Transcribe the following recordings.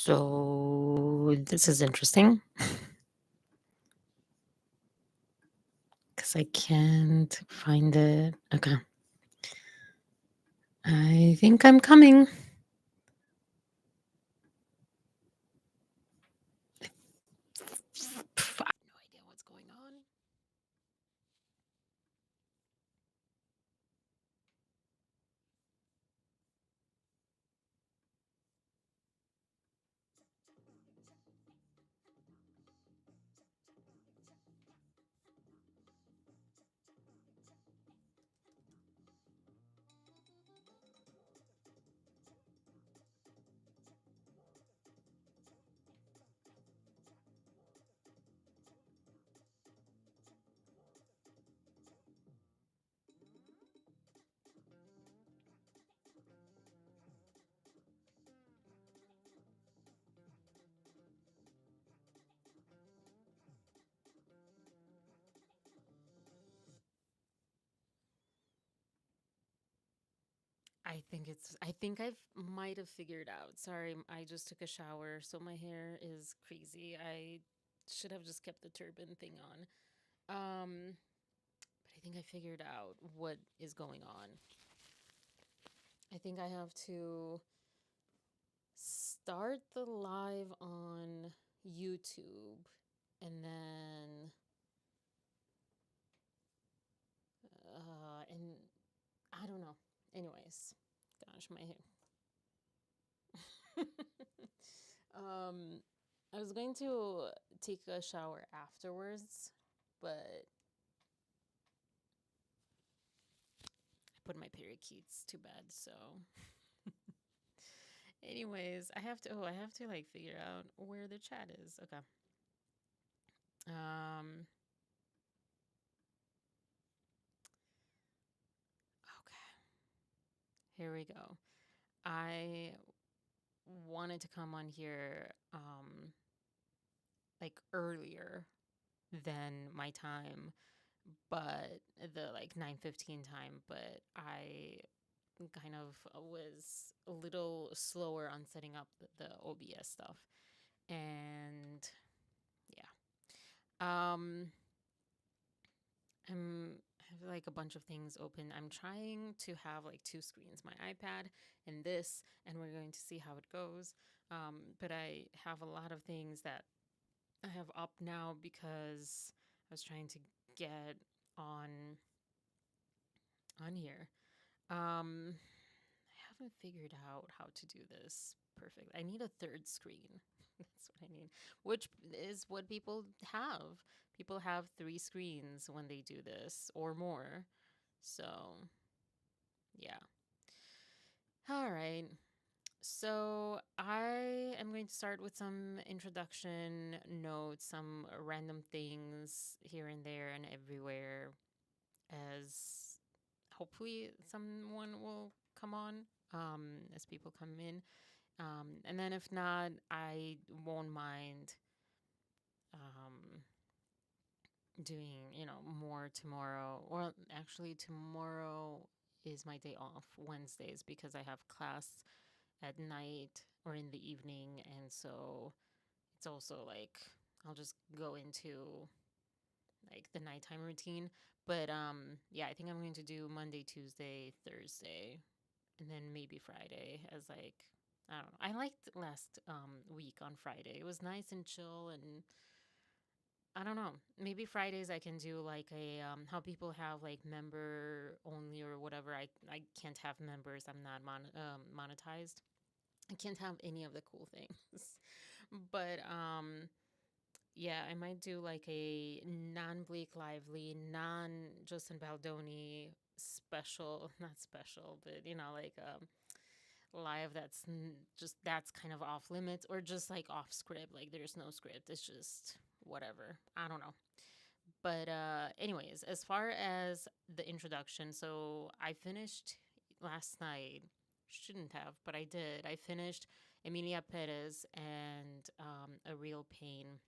So this is interesting because I can't find it. Okay. I think I'm coming. I have no idea what's going on. I think I've might have figured out. Sorry, I just took a shower, so my hair is crazy. I should have just kept the turban thing on. But I think I figured out what is going on. I think I have to start the live on YouTube and then and I don't know. Anyways, gosh, my hair. I was going to take a shower afterwards, but I put my parakeets to bed, so anyways, I have to like figure out where the chat is. Okay. Okay. Here we go. I wanted to come on here like earlier than my time, but the like 9:15 time, but I kind of was a little slower on setting up the OBS stuff. And yeah. I have like a bunch of things open. I'm trying to have like two screens, my iPad and this, and we're going to see how it goes. But I have a lot of things that I have up now because I was trying to get on here. I haven't figured out how to do this perfect. I need a third screen. That's what I need, which is what people have. People have three screens when they do this or more. So, yeah. All right. So, I am going to start with some introduction notes, some random things here and there and everywhere, as hopefully someone will come on as people come in. And then if not, I won't mind um, doing, more tomorrow. Well, actually, tomorrow is my day off, Wednesdays, because I have class at night or in the evening. And so it's also like I'll just go into like the nighttime routine. But yeah, I think I'm going to do Monday, Tuesday, Thursday, and then maybe Friday as like I don't know. I liked last week on Friday. It was nice and chill, and I don't know. Maybe Fridays I can do like a how people have like member only or whatever. I can't have members. I'm not monetized. I can't have any of the cool things. But yeah, I might do like a non Bleak Lively, non Justin Baldoni special, not special, but like live that's just that's kind of off limits or just like off script. Like there's no script. It's just whatever. I don't know. But anyways, as far as the introduction, so I finished last night. Shouldn't have, but I did. I finished Emilia Perez and A Real Pain.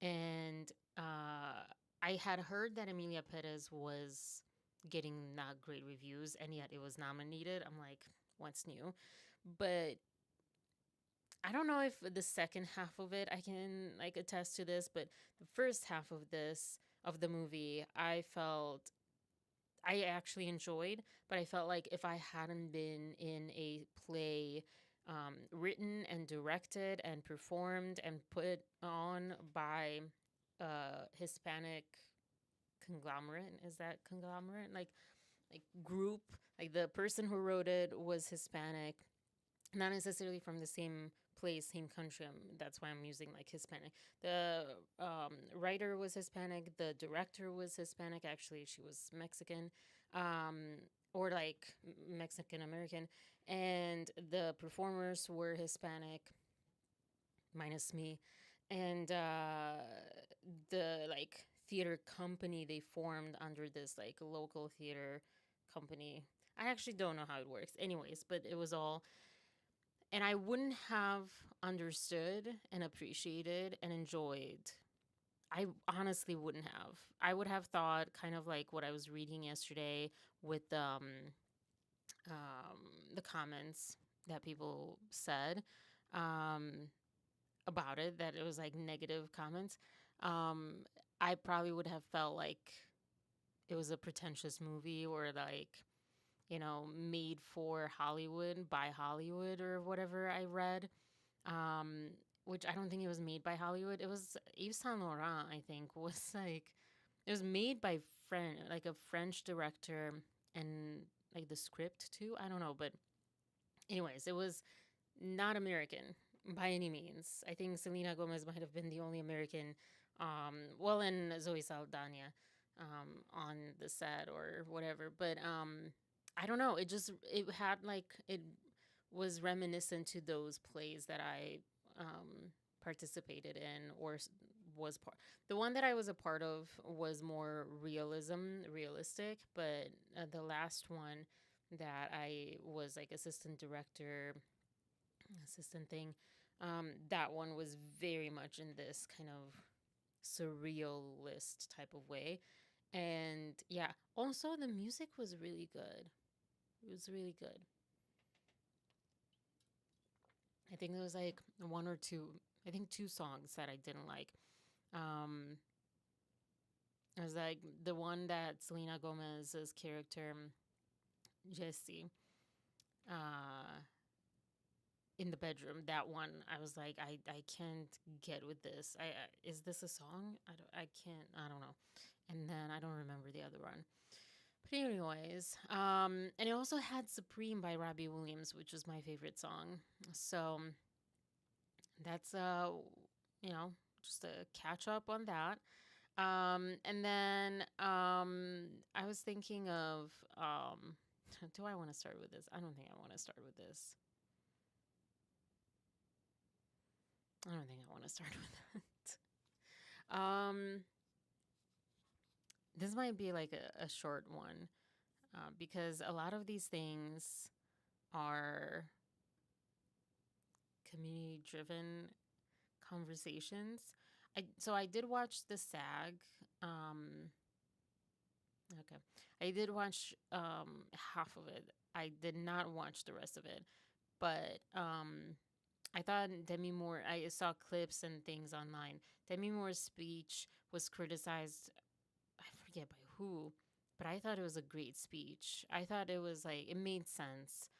And I had heard that Emilia Perez was getting not great reviews, and yet it was nominated. I'm like, what's new? But I don't know if the second half of it I can like attest to this, but the first half of this of the movie, I actually enjoyed, but I felt like if I hadn't been in a play written and directed and performed and put on by Hispanic conglomerate, is that conglomerate? Like group, like the person who wrote it was Hispanic, not necessarily from the same place, same country. That's why I'm using like Hispanic. The writer was Hispanic. The director was Hispanic. Actually, she was Mexican, um, or like Mexican American, and the performers were Hispanic, minus me, and the like theater company they formed under this like local theater company. I actually don't know how it works. Anyways, but it was all, and I wouldn't have understood and appreciated and enjoyed. I honestly wouldn't have. I would have thought kind of like what I was reading yesterday with the comments that people said um, about it, that it was like negative comments. Um, I probably would have felt like it was a pretentious movie, or like, made for Hollywood by Hollywood or whatever I read. Um, which I don't think it was made by Hollywood. It was Yves Saint Laurent, I think, was like, it was made by like a French director, and like the script too. I don't know, but anyways, it was not American by any means. I think Selena Gomez might have been the only American, well, and Zoe Saldana on the set or whatever. But I don't know. It had like, it was reminiscent to those plays that I participated in, or was part. The one that I was a part of was more realistic, but the last one that I was like assistant director, assistant thing, that one was very much in this kind of surrealist type of way. And yeah, also the music was really good. It was really good. I think there was like one or two, I think two songs that I didn't like. Um, it was like the one that Selena Gomez's character, Jessie, uh, in the bedroom. That one, I was like, I can't get with this. Is this a song? I can't. I don't know. And then I don't remember the other one. But anyways, and it also had Supreme by Robbie Williams, which is my favorite song. So that's you know, just a catch up on that. And then I was thinking of do I want to start with this? I don't think I want to start with this. I don't think I want to start with that. This might be like a short one, because a lot of these things are community driven conversations. I did watch the SAG. Okay, I did watch half of it. I did not watch the rest of it, but I thought Demi Moore. I saw clips and things online. Demi Moore's speech was criticized. I forget by who, but I thought it was a great speech. I thought it was like, it made sense,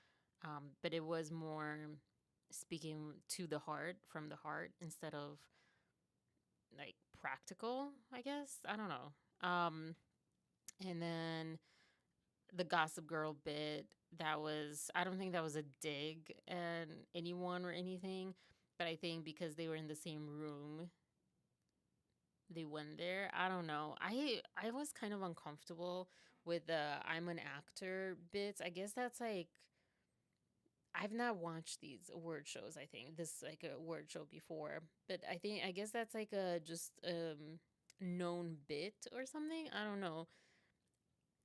but it was more speaking to the heart, from the heart, instead of like practical, I guess. I don't know. And then the Gossip Girl bit, that was, I don't think that was a dig at anyone or anything, but I think because they were in the same room, they went there. I don't know. I was kind of uncomfortable with the I'm an actor bits. I guess that's like, I've not watched these award shows. I think this like a award show before, but I guess that's like a just known bit or something. I don't know.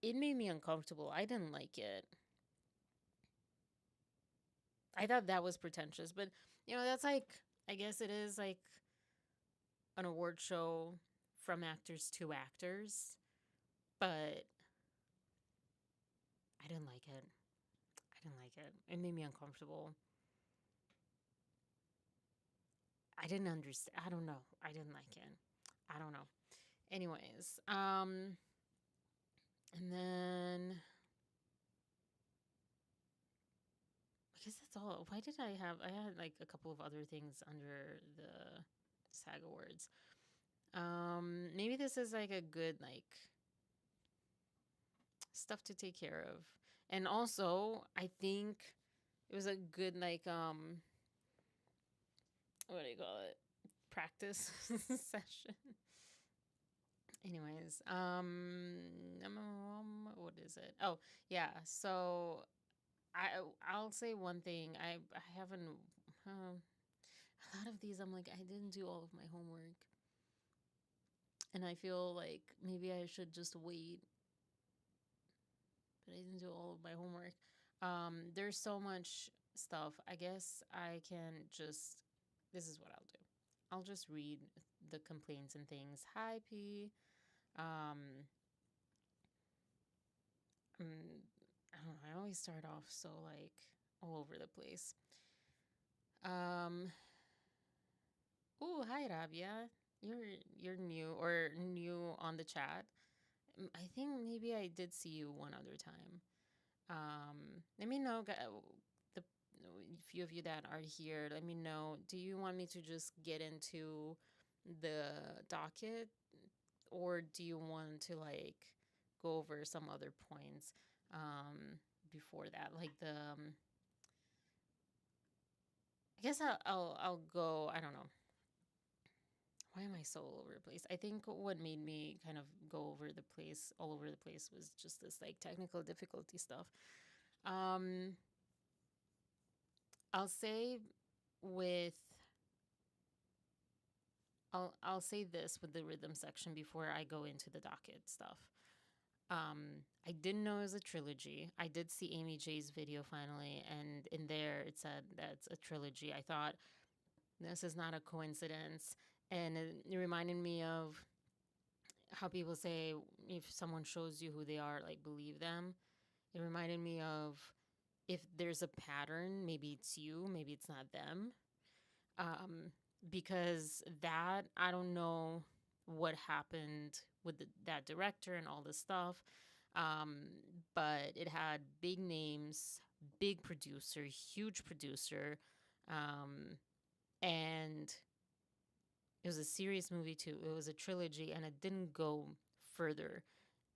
It made me uncomfortable. I didn't like it. I thought that was pretentious, but that's like, I guess it is like an award show from actors to actors, but I didn't like it. I didn't like it. It made me uncomfortable. I didn't understand. I don't know. I didn't like it. I don't know. Anyways, and then I guess that's all. Why did I have? I had like a couple of other things under the SAG Awards. Maybe this is like a good like stuff to take care of, and also I think it was a good like what do you call it? Practice session. Anyways, what is it? Oh, yeah. So I'll say one thing. I haven't a lot of these. I'm like I didn't do all of my homework, and I feel like maybe I should just wait. But I didn't do all of my homework. There's so much stuff. I guess I can just. This is what I'll do. I'll just read the complaints and things. Hi, P. I don't know. I always start off so like all over the place. Oh, hi, Rabia. You're new on the chat. I think maybe I did see you one other time. Let me know, the few of you that are here. Let me know. Do you want me to just get into the docket, or do you want to like go over some other points before that, like the? I guess I'll go. I don't know. Why am I so all over the place? I think what made me kind of go all over the place, was just this like technical difficulty stuff. I'll say with I'll say this with the rhythm section before I go into the docket stuff. I didn't know it was a trilogy. I did see Amy J's video finally, and in there it said that's a trilogy. I thought this is not a coincidence, and it reminded me of how people say if someone shows you who they are, like believe them. It reminded me of if there's a pattern, maybe it's you, maybe it's not them. Because that, I don't know what happened with that director and all this stuff. But it had big names, big producer, huge producer. And it was a serious movie too. It was a trilogy, and it didn't go further.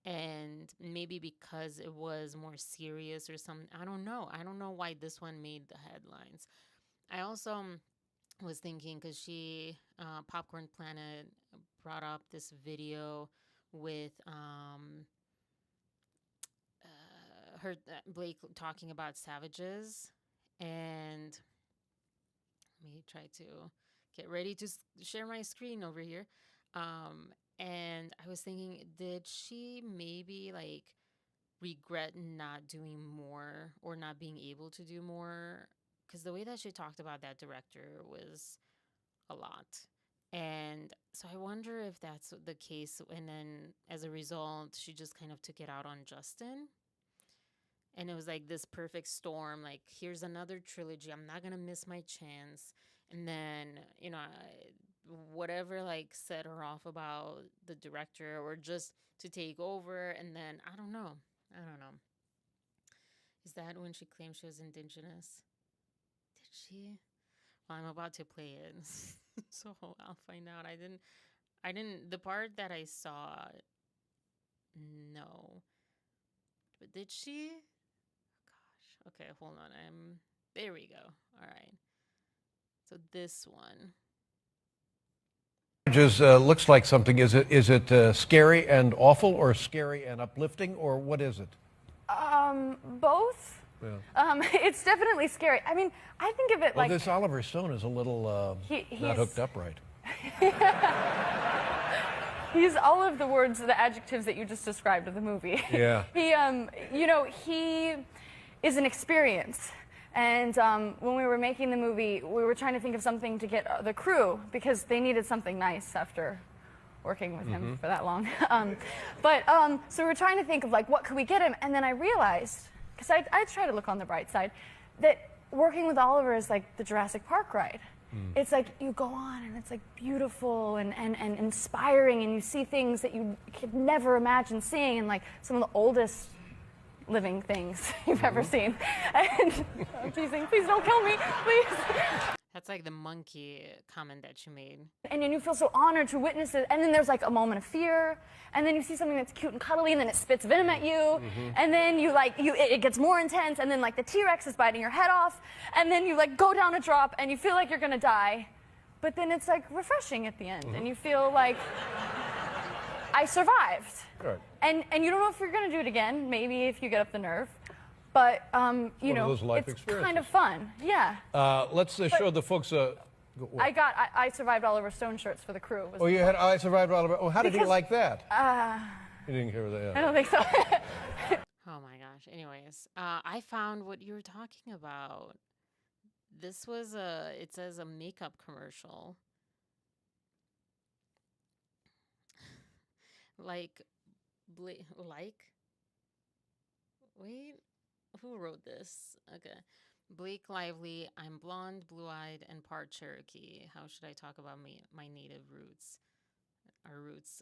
And maybe because it was more serious or something, I don't know. I don't know why this one made the headlines. I also was thinking, because Popcorn Planet brought up this video with Blake talking about savages, and let me try to get ready to share my screen over here. And I was thinking, did she maybe like regret not doing more or not being able to do more? Because the way that she talked about that director was a lot. And so I wonder if that's the case. And then as a result, she just kind of took it out on Justin. And it was like this perfect storm. Like, here's another trilogy. I'm not going to miss my chance. And then, whatever like set her off about the director, or just to take over. And then I don't know. Is that when she claimed she was indigenous? Did she? Well, I'm about to play it. So I'll find out. I didn't the part that I saw, no. But did she? Gosh. Okay, hold on. There we go. All right. So this one just looks like something. Is it scary and awful, or scary and uplifting, or what is it? Both. Yeah. It's definitely scary. I mean, I think of it like... Well, this Oliver Stone is a little not hooked up right. He's all of the words, the adjectives that you just described of the movie. Yeah. He is an experience. And when we were making the movie, we were trying to think of something to get the crew, because they needed something nice after working with him for that long. So we were trying to think of, like, what could we get him? And then I realized, because I try to look on the bright side, that working with Oliver is like the Jurassic Park ride. it's like you go on and it's like beautiful and inspiring, and you see things that you could never imagine seeing, and like some of the oldest living things you've ever seen. And I'm teasing, please don't kill me, please. That's like the monkey comment that you made. And then you feel so honored to witness it, and then there's like a moment of fear, and then you see something that's cute and cuddly, and then it spits venom at you, and then it gets more intense, and then like the T-Rex is biting your head off, and then you like go down a drop, and you feel like you're gonna die, but then it's like refreshing at the end, and you feel like, I survived. Right. And you don't know if you're gonna do it again, maybe if you get up the nerve. But, you know, it's kind of fun. Yeah. Let's show the folks. I survived Oliver Stone shirts for the crew. Oh, you had I survived Oliver. Oh, how did he like that? He didn't care that. I don't think so. Oh my gosh. Anyways, I found what you were talking about. This was it says a makeup commercial. Wait, who wrote this? Okay. Blake Lively, I'm blonde, blue-eyed, and part Cherokee. How should I talk about my native roots? Our roots,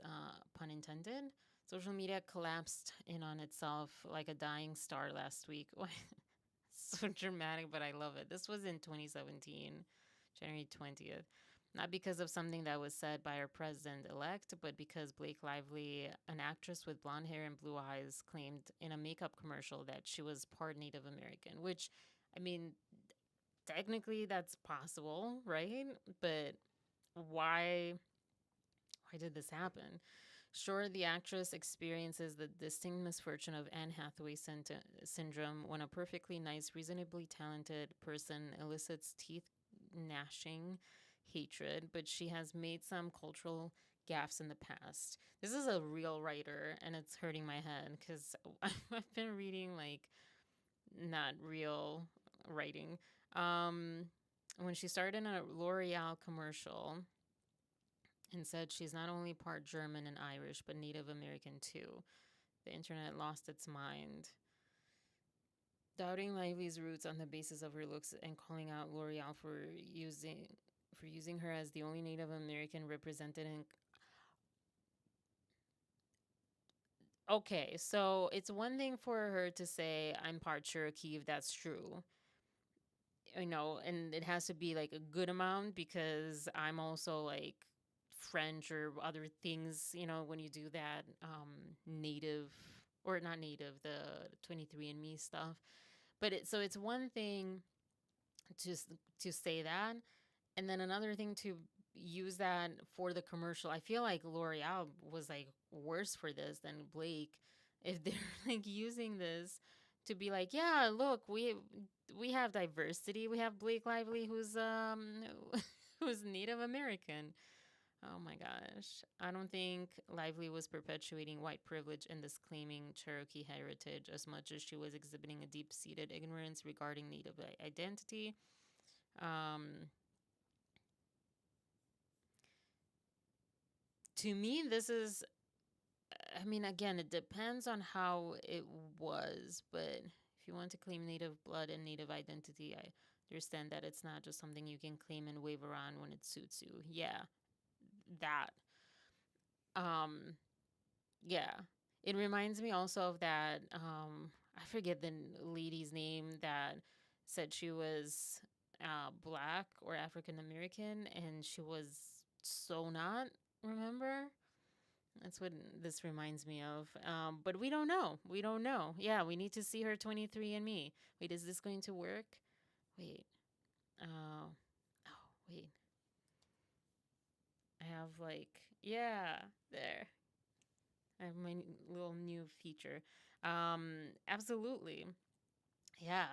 pun intended. Social media collapsed in on itself like a dying star last week. So dramatic, but I love it. This was in 2017, January 20th. Not because of something that was said by our president-elect, but because Blake Lively, an actress with blonde hair and blue eyes, claimed in a makeup commercial that she was part Native American, which, I mean, technically that's possible, right? But why did this happen? Sure, the actress experiences the distinct misfortune of Anne Hathaway syndrome when a perfectly nice, reasonably talented person elicits teeth-gnashing hatred, but she has made some cultural gaffes in the past. This is a real writer, and it's hurting my head because I've been reading like not real writing. When she started in a L'Oreal commercial and said she's not only part German and Irish, but Native American too, the internet lost its mind. Doubting Lively's roots on the basis of her looks and calling out L'Oreal for using her as the only Native American represented in... Okay, so it's one thing for her to say, I'm part Cherokee, if that's true. You know, and it has to be like a good amount because I'm also like French or other things, you know, when you do that native, or not native, the 23andMe stuff. But it's one thing to say that, and then another thing to use that for the commercial. I feel like L'Oreal was like worse for this than Blake, if they're like using this to be like, yeah, look, we have diversity. We have Blake Lively, who's who's Native American. Oh my gosh. I don't think Lively was perpetuating white privilege in this claiming Cherokee heritage as much as she was exhibiting a deep-seated ignorance regarding Native identity. To me, this is, I mean, again, it depends on how it was, but if you want to claim Native blood and Native identity, I understand that it's not just something you can claim and wave around when it suits you. Yeah, that. Yeah. It reminds me also of that, I forget the lady's name that said she was black or African American, and she was so not, remember? That's what this reminds me of. But we don't know. We don't know. Yeah, we need to see her 23andMe. Wait, is this going to work? Wait. Oh, wait. I have like, yeah, there. I have my little new feature. Absolutely. Yeah.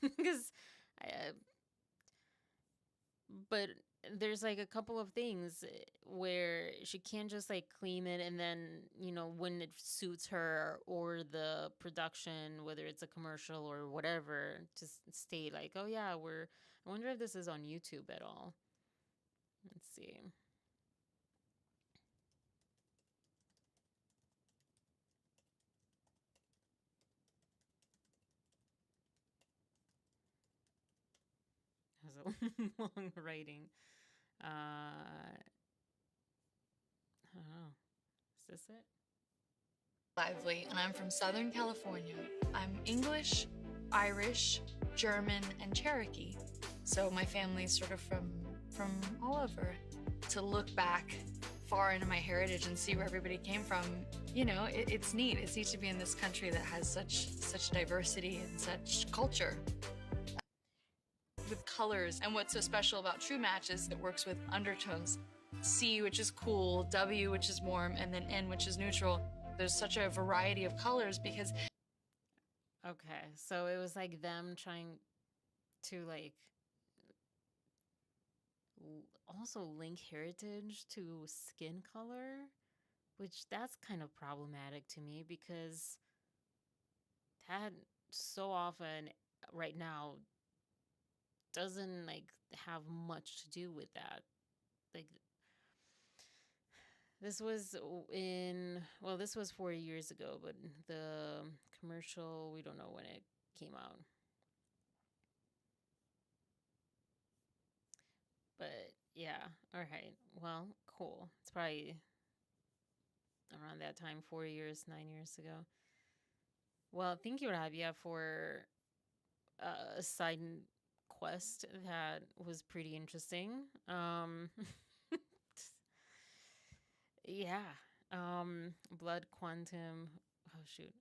Because but there's like a couple of things where she can't just like claim it and then, you know, when it suits her or the production, whether it's a commercial or whatever, to state like, oh yeah, I wonder if this is on YouTube at all. Let's see. long writing. I don't know. Is this it? Lively, and I'm from Southern California. I'm English, Irish, German, and Cherokee. So my family's sort of from all over. To look back far into my heritage and see where everybody came from, you know, it's neat. It's neat to be in this country that has such diversity and such culture. With colors, and what's so special about True Match is it works with undertones. C, which is cool, W, which is warm, and then N, which is neutral. There's such a variety of colors because... Okay, so it was like them trying to like also link heritage to skin color, which that's kind of problematic to me because that so often right now doesn't like have much to do with that. Like this was this was 4 years ago, but the commercial, we don't know when it came out. But yeah, all right. Well, cool. It's probably around that time, 4 years, 9 years ago. Well, thank you, Rabia, for a side quest that was pretty interesting. Yeah. Blood quantum. Oh shoot.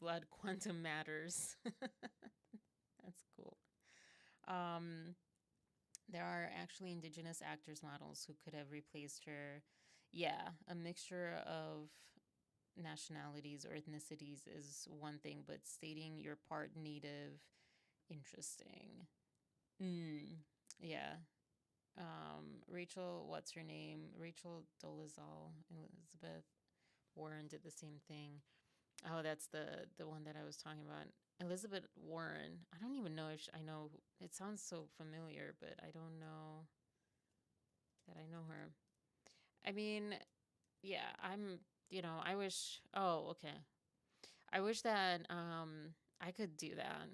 Blood quantum matters. That's cool. There are actually indigenous actors models who could have replaced her. Yeah, a mixture of nationalities or ethnicities is one thing, but stating you're part native, interesting. Yeah. Rachel, what's her name? Rachel Dolezal, Elizabeth Warren did the same thing. Oh, that's the one that I was talking about. Elizabeth Warren. I don't even know if I know. It sounds so familiar, but I don't know that I know her. I mean, yeah, I wish. Oh, okay. I wish that I could do that.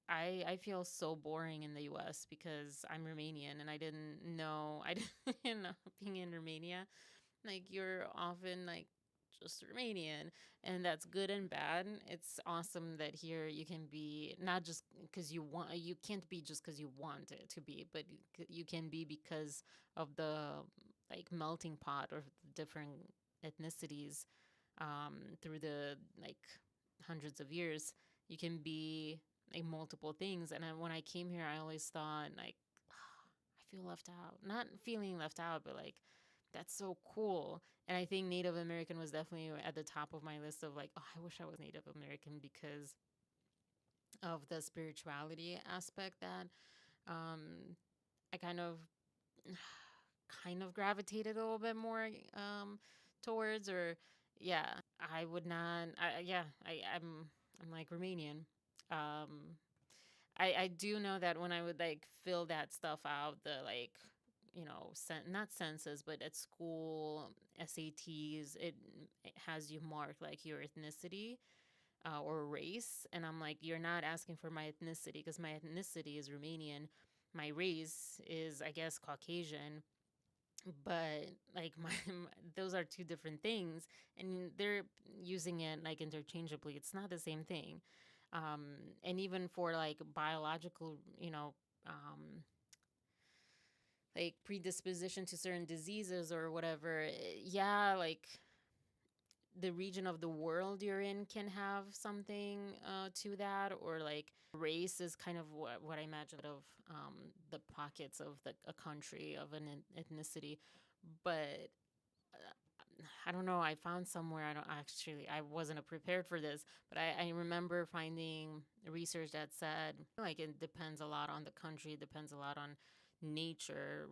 I feel so boring in the U.S. because I'm Romanian and I didn't know. I didn't know being in Romania. Like you're often like just Romanian, and that's good and bad. It's awesome that here you can be not just because you want. You can't be just because you want it to be, but you can be because of the like melting pot of different ethnicities through the like hundreds of years. You can be like multiple things, and when I came here, I always thought like I feel left out. Not feeling left out, but like that's so cool. And I think Native American was definitely at the top of my list of like, oh, I wish I was Native American because of the spirituality aspect that I kind of gravitated a little bit more towards. Or yeah, I would not. I'm like Romanian. Um, I do know that when I would like fill that stuff out, the like not census, but at school SATs, it has you mark like your ethnicity or race, and I'm like, you're not asking for my ethnicity because my ethnicity is Romanian, my race is I guess Caucasian, but like those are two different things, and they're using it like interchangeably. It's not the same thing. And even for like biological, like predisposition to certain diseases or whatever, yeah, like the region of the world you're in can have something to that, or like race is kind of what I imagine of the pockets of a country of an ethnicity. But I don't know. I found somewhere. I wasn't prepared for this, but I remember finding research that said like it depends a lot on the country. It depends a lot on nature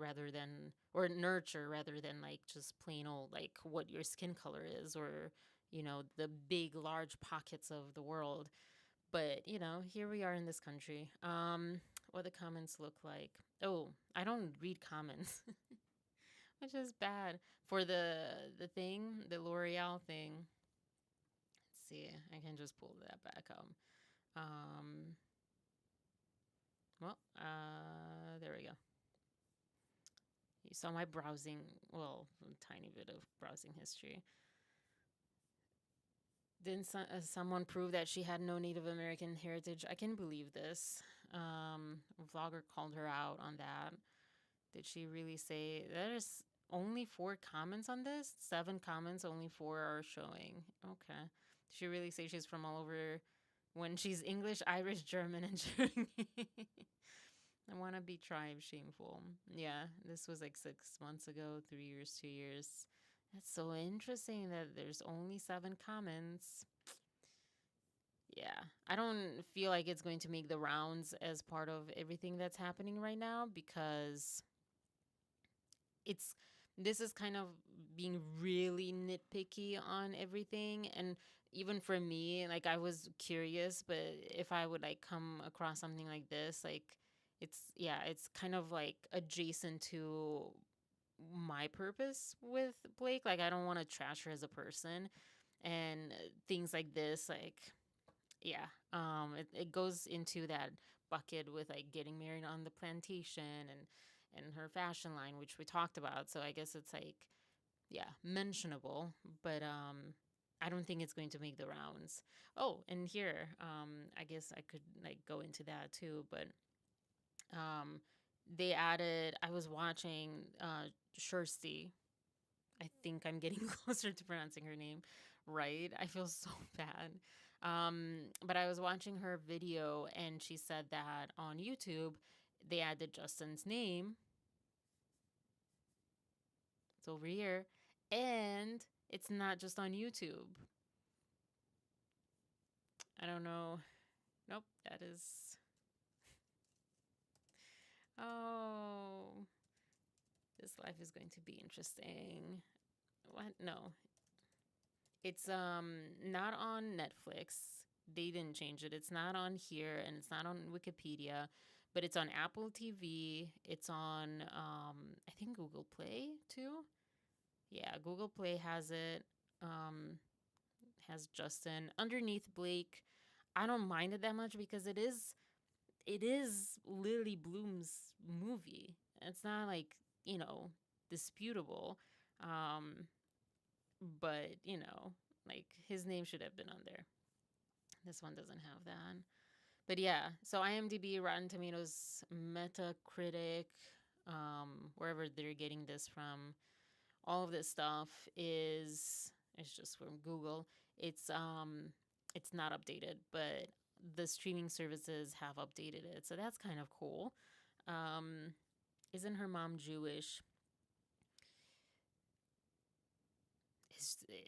or nurture rather than like just plain old like what your skin color is, or the big large pockets of the world. But here we are in this country. What the comments look like. Oh, I don't read comments. Which is bad for the thing, the L'Oreal thing. Let's see, I can just pull that back up. Well, there we go. You saw my browsing, well, a tiny bit of browsing history. Didn't someone prove that she had no Native American heritage? I can believe this. A vlogger called her out on that. Did she really say there's only 4 comments on this? 7 comments, only 4 are showing. Okay. Did she really say she's from all over when she's English, Irish, German, and Cherokee? I want to be tribe shameful. Yeah, this was like 6 months ago, 3 years, 2 years. That's so interesting that there's only 7 comments. Yeah, I don't feel like it's going to make the rounds as part of everything that's happening right now because this is kind of being really nitpicky on everything. And even for me, like, I was curious, but if I would like come across something like this, like, it's kind of like adjacent to my purpose with Blake. Like, I don't want to trash her as a person, and things like this, like, yeah, it goes into that bucket with like getting married on the plantation and her fashion line, which we talked about. So I guess it's like, yeah, mentionable, but I don't think it's going to make the rounds. Oh, and here, I guess I could like go into that too, but um they added, I was watching Kjersti. I think I'm getting closer to pronouncing her name right. I feel so bad. But I was watching her video and she said that on YouTube they added Justin's name. It's over here. And it's not just on YouTube. I don't know. Nope, that is. Oh, this life is going to be interesting. What? No. It's not on Netflix. They didn't change it. It's not on here and it's not on Wikipedia, but it's on Apple TV. It's on I think Google Play too. Yeah, Google Play has it. Has Justin underneath Blake. I don't mind it that much because it is Lily Bloom's movie. It's not like, disputable. Um but, like, his name should have been on there. This one doesn't have that. But yeah, so IMDb, Rotten Tomatoes, Metacritic, wherever they're getting this from, all of this stuff it's just from Google. It's not updated, but the streaming services have updated it, so that's kind of cool. Um, isn't her mom Jewish?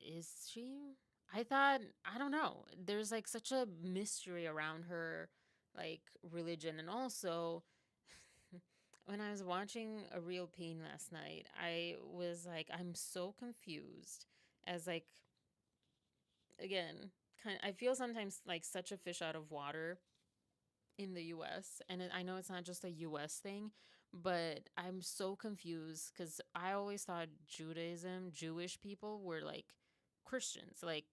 Is she? I don't know. There's like such a mystery around her like religion, and also when I was watching A Real Pain last night, I was like, I'm so confused as like, again, I feel sometimes like such a fish out of water in the US. And I know it's not just a US thing, but I'm so confused because I always thought Judaism, Jewish people were like Christians, like,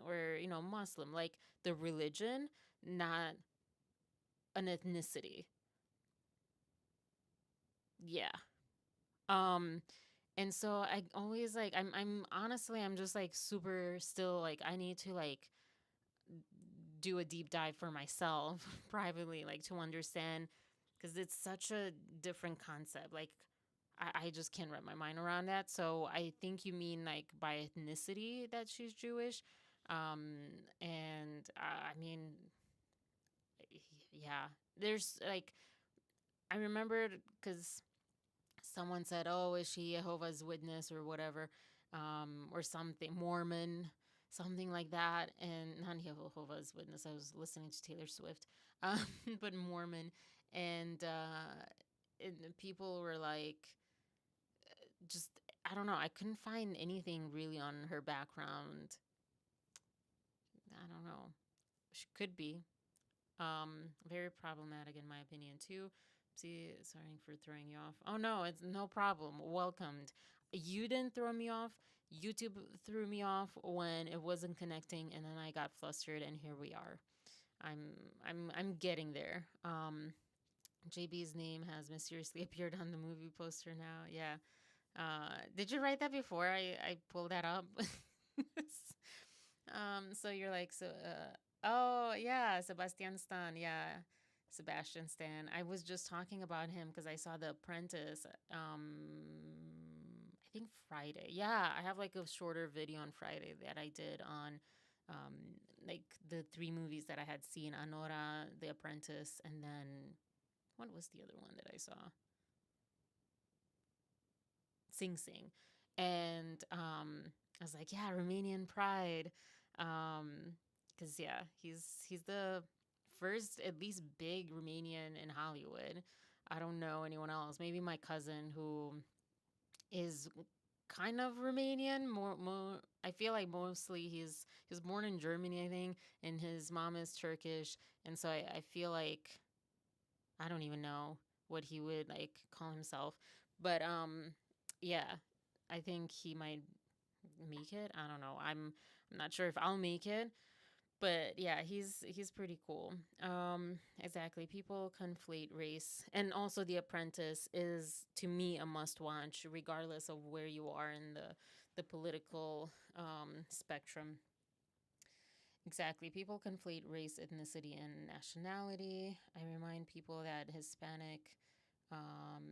or, Muslim, like the religion, not an ethnicity. Yeah. Um, and so I always like, I'm honestly, I'm just like super still like, I need to like do a deep dive for myself privately, like to understand, because it's such a different concept. Like, I just can't wrap my mind around that. So I think you mean like by ethnicity that she's Jewish. And I mean, yeah, there's like, I remembered because someone said, "Oh, is she Jehovah's Witness or whatever, or something Mormon, something like that?" And not Jehovah's Witness. I was listening to Taylor Swift, um, but Mormon, and people were like, just I don't know. I couldn't find anything really on her background. I don't know. She could be. Very problematic in my opinion too. See, sorry for throwing you off. Oh no, it's no problem. Welcomed. You didn't throw me off. YouTube threw me off when it wasn't connecting, and then I got flustered, and here we are. I'm getting there. JB's name has mysteriously appeared on the movie poster now. Yeah. Did you write that before I pulled that up? So you're like, so, oh, yeah, Sebastian Stan. Yeah. Sebastian Stan. I was just talking about him because I saw The Apprentice. I think Friday. Yeah, I have like a shorter video on Friday that I did on like the 3 movies that I had seen: Anora, The Apprentice, and then what was the other one that I saw? Sing Sing. And I was like, yeah, Romanian Pride. Because yeah, he's the first at least big Romanian in Hollywood. I don't know anyone else. Maybe my cousin who is kind of Romanian. More. I feel like mostly he was born in Germany, I think, and his mom is Turkish, and so I feel like I don't even know what he would like call himself, but yeah, I think he might make it. I don't know. I'm not sure if I'll make it, but yeah, he's pretty cool. Exactly. People conflate race, and also The Apprentice is to me a must watch, regardless of where you are in the political spectrum. Exactly. People conflate race, ethnicity, and nationality. I remind people that Hispanic um,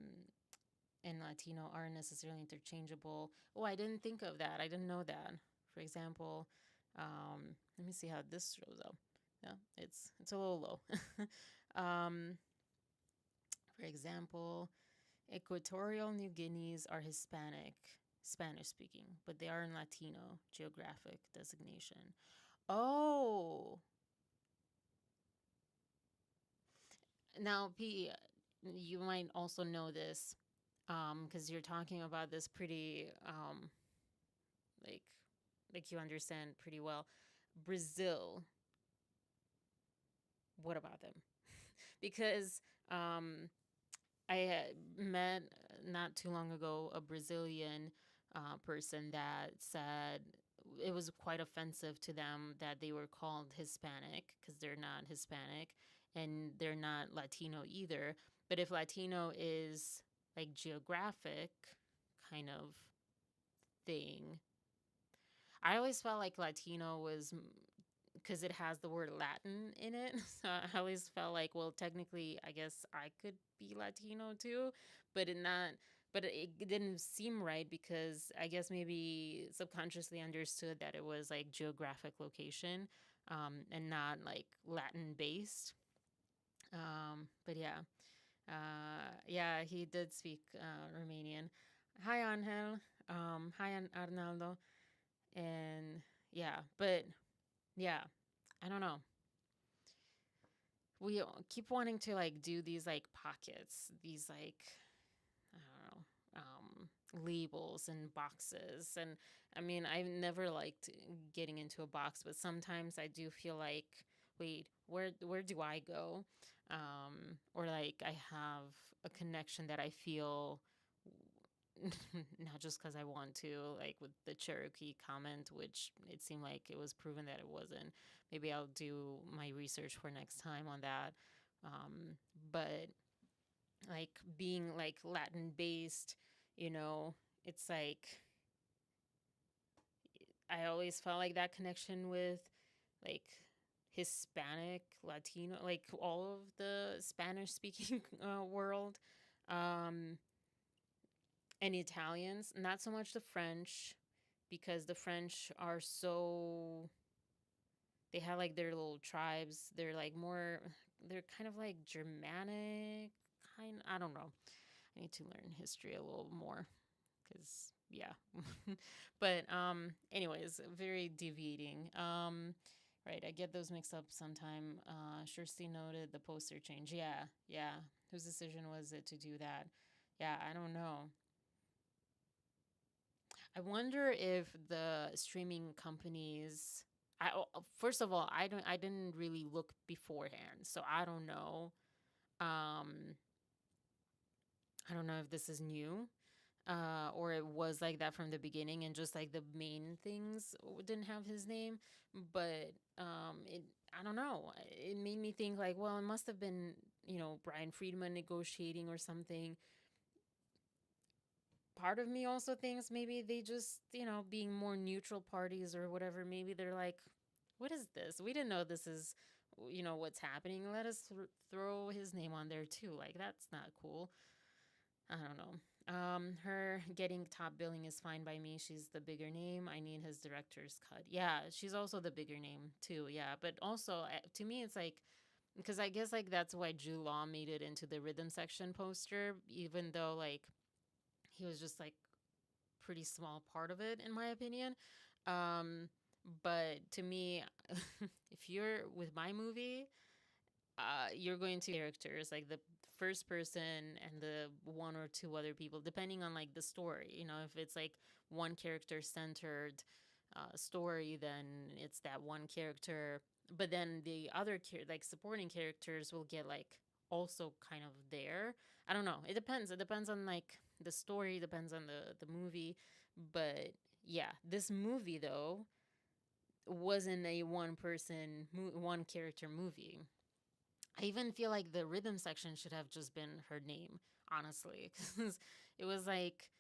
and Latino aren't necessarily interchangeable. Oh, I didn't think of that. I didn't know that. For example, let me see how this shows up. Yeah, it's a little low. um, for example, Equatorial New Guineas are Hispanic, Spanish speaking, but they are in Latino geographic designation. Oh, now P, you might also know this, because you're talking about this pretty like like you understand pretty well. Brazil, what about them? Because I had met not too long ago a Brazilian person that said it was quite offensive to them that they were called Hispanic because they're not Hispanic and they're not Latino either. But if Latino is like geographic kind of thing, I always felt like Latino was because it has the word Latin in it. So I always felt like, well, technically, I guess I could be Latino too, but it not. But it didn't seem right because I guess maybe subconsciously understood that it was like geographic location, and not like Latin based. But yeah, yeah, he did speak Romanian. Hi, Angel. Hi, Arnaldo. And yeah, but yeah, I don't know. We keep wanting to like do these like pockets, these like I don't know, labels and boxes. And I mean, I've never liked getting into a box, but sometimes I do feel like, wait, where do I go? Or like I have a connection that I feel not just because I want to, like with the Cherokee comment, which it seemed like it was proven that it wasn't. Maybe I'll do my research for next time on that. But like being like Latin based, you know, it's like I always felt like that connection with like Hispanic, Latino, like all of the Spanish speaking world. Um, and Italians, not so much the French, because the French are so they have like their little tribes. They're like more they're kind of like Germanic kind. I don't know. I need to learn history a little more because yeah. But anyways, very deviating. Right, I get those mixed up sometime. Kjersti noted the poster change. Yeah, yeah. Whose decision was it to do that? Yeah, I don't know. I wonder if the streaming companies. First of all, I didn't really look beforehand, so I don't know. Um, I don't know if this is new, or it was like that from the beginning, and just like the main things didn't have his name. But it I don't know. It made me think like, well, it must have been. Brian Friedman negotiating or something. Part of me also thinks maybe they just, being more neutral parties or whatever, maybe they're like, what is this? We didn't know this is, what's happening. Let us throw his name on there too. Like, that's not cool. I don't know. Her getting top billing is fine by me. She's the bigger name. I need his director's cut. Yeah, she's also the bigger name too. Yeah, but also to me, it's like, because I guess like that's why Jude Law made it into the rhythm section poster, even though like he was just like pretty small part of it, in my opinion. But to me, if you're with my movie, you're going to characters like the first person and the one or two other people, depending on like the story. If it's like one character centered story, then it's that one character. But then the other like supporting characters will get like also kind of there. I don't know. It depends. It depends on like the story. Depends on the movie. But yeah, this movie though wasn't a one character movie. I even feel like the rhythm section should have just been her name, honestly, because it was like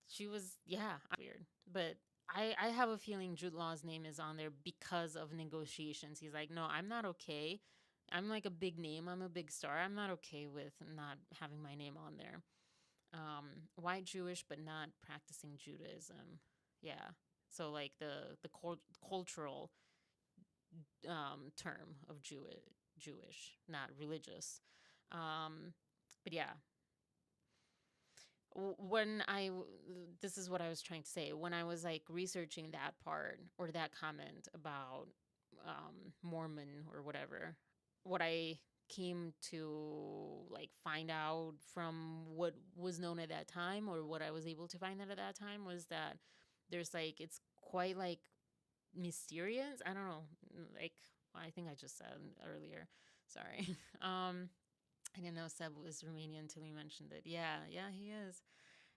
she was, yeah, weird. But I have a feeling Jude Law's name is on there because of negotiations. He's like, no, I'm not okay. I'm like a big name. I'm a big star. I'm not okay with not having my name on there. White Jewish, but not practicing Judaism. Yeah. So like the cultural term of Jewish, not religious. But yeah, when this is what I was trying to say when I was like researching that part or that comment about Mormon or whatever, what I came to like find out from what was known at that time, or what I was able to find out at that time, was that there's like it's quite like mysterious. I don't know, like I think I just said earlier. Sorry. I didn't know Seb was Romanian until you mentioned it. Yeah, he is.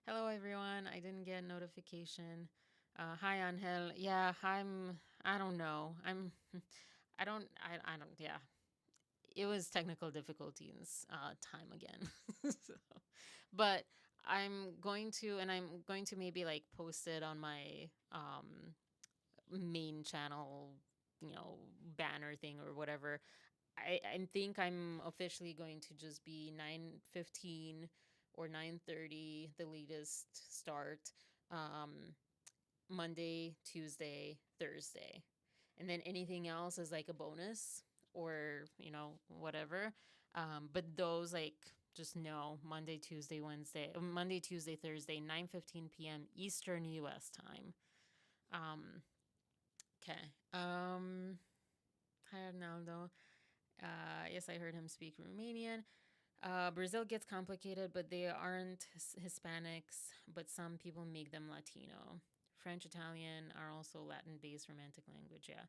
Hello, everyone. I didn't get a notification. Hi, Angel. Yeah, I don't know. I don't, yeah. It was technical difficulties time again. So, but I'm going to maybe like post it on my main channel, banner thing or whatever. I think I'm officially going to just be 9:15 or 9:30, the latest start, um, Monday, Tuesday, Thursday. And then anything else is like a bonus or, whatever. But those like just know Monday, Tuesday, Thursday, 9:15 p.m. Eastern US time. Okay. Hi, Arnaldo. Yes, I heard him speak Romanian. Brazil gets complicated, but they aren't Hispanics, but some people make them Latino. French, Italian are also Latin based romantic language. Yeah.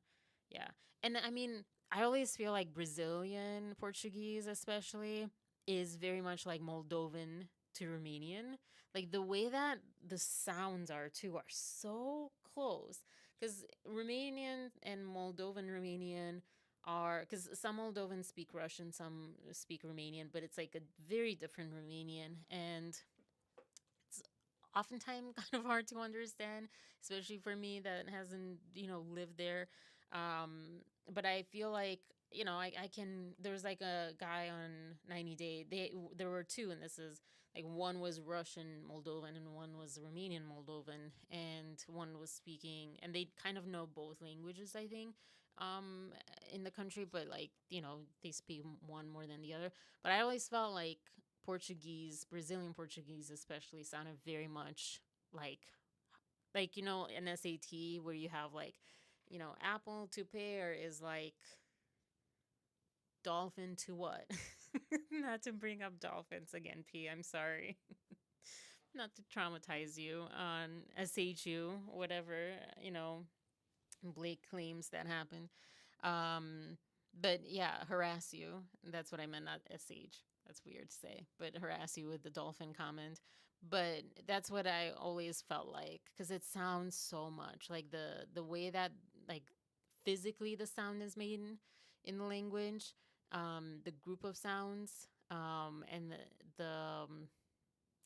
Yeah. And I mean, I always feel like Brazilian Portuguese, especially, is very much like Moldovan to Romanian. Like the way that the sounds are, too, are so close. Because Romanian and Moldovan Romanian are, because some Moldovans speak Russian, some speak Romanian, but it's like a very different Romanian, and it's oftentimes kind of hard to understand, especially for me that hasn't lived there. But I feel like I can. There's like a guy on 90 Day. There were two, and this is like one was Russian Moldovan and one was Romanian Moldovan, and one was speaking, and they kind of know both languages, I think, um in the country, but like they speak one more than the other. But I always felt like Brazilian Portuguese especially, sounded very much like an SAT where you have like apple to pear is like dolphin to what. Not to bring up dolphins again, P, I'm sorry. Not to traumatize you on SHU, whatever, Blake claims that happened. Um, but yeah, harass you. That's what I meant, not SH. That's weird to say, but harass you with the dolphin comment. But that's what I always felt like, because it sounds so much like the way that like physically the sound is made in the language. the group of sounds, and the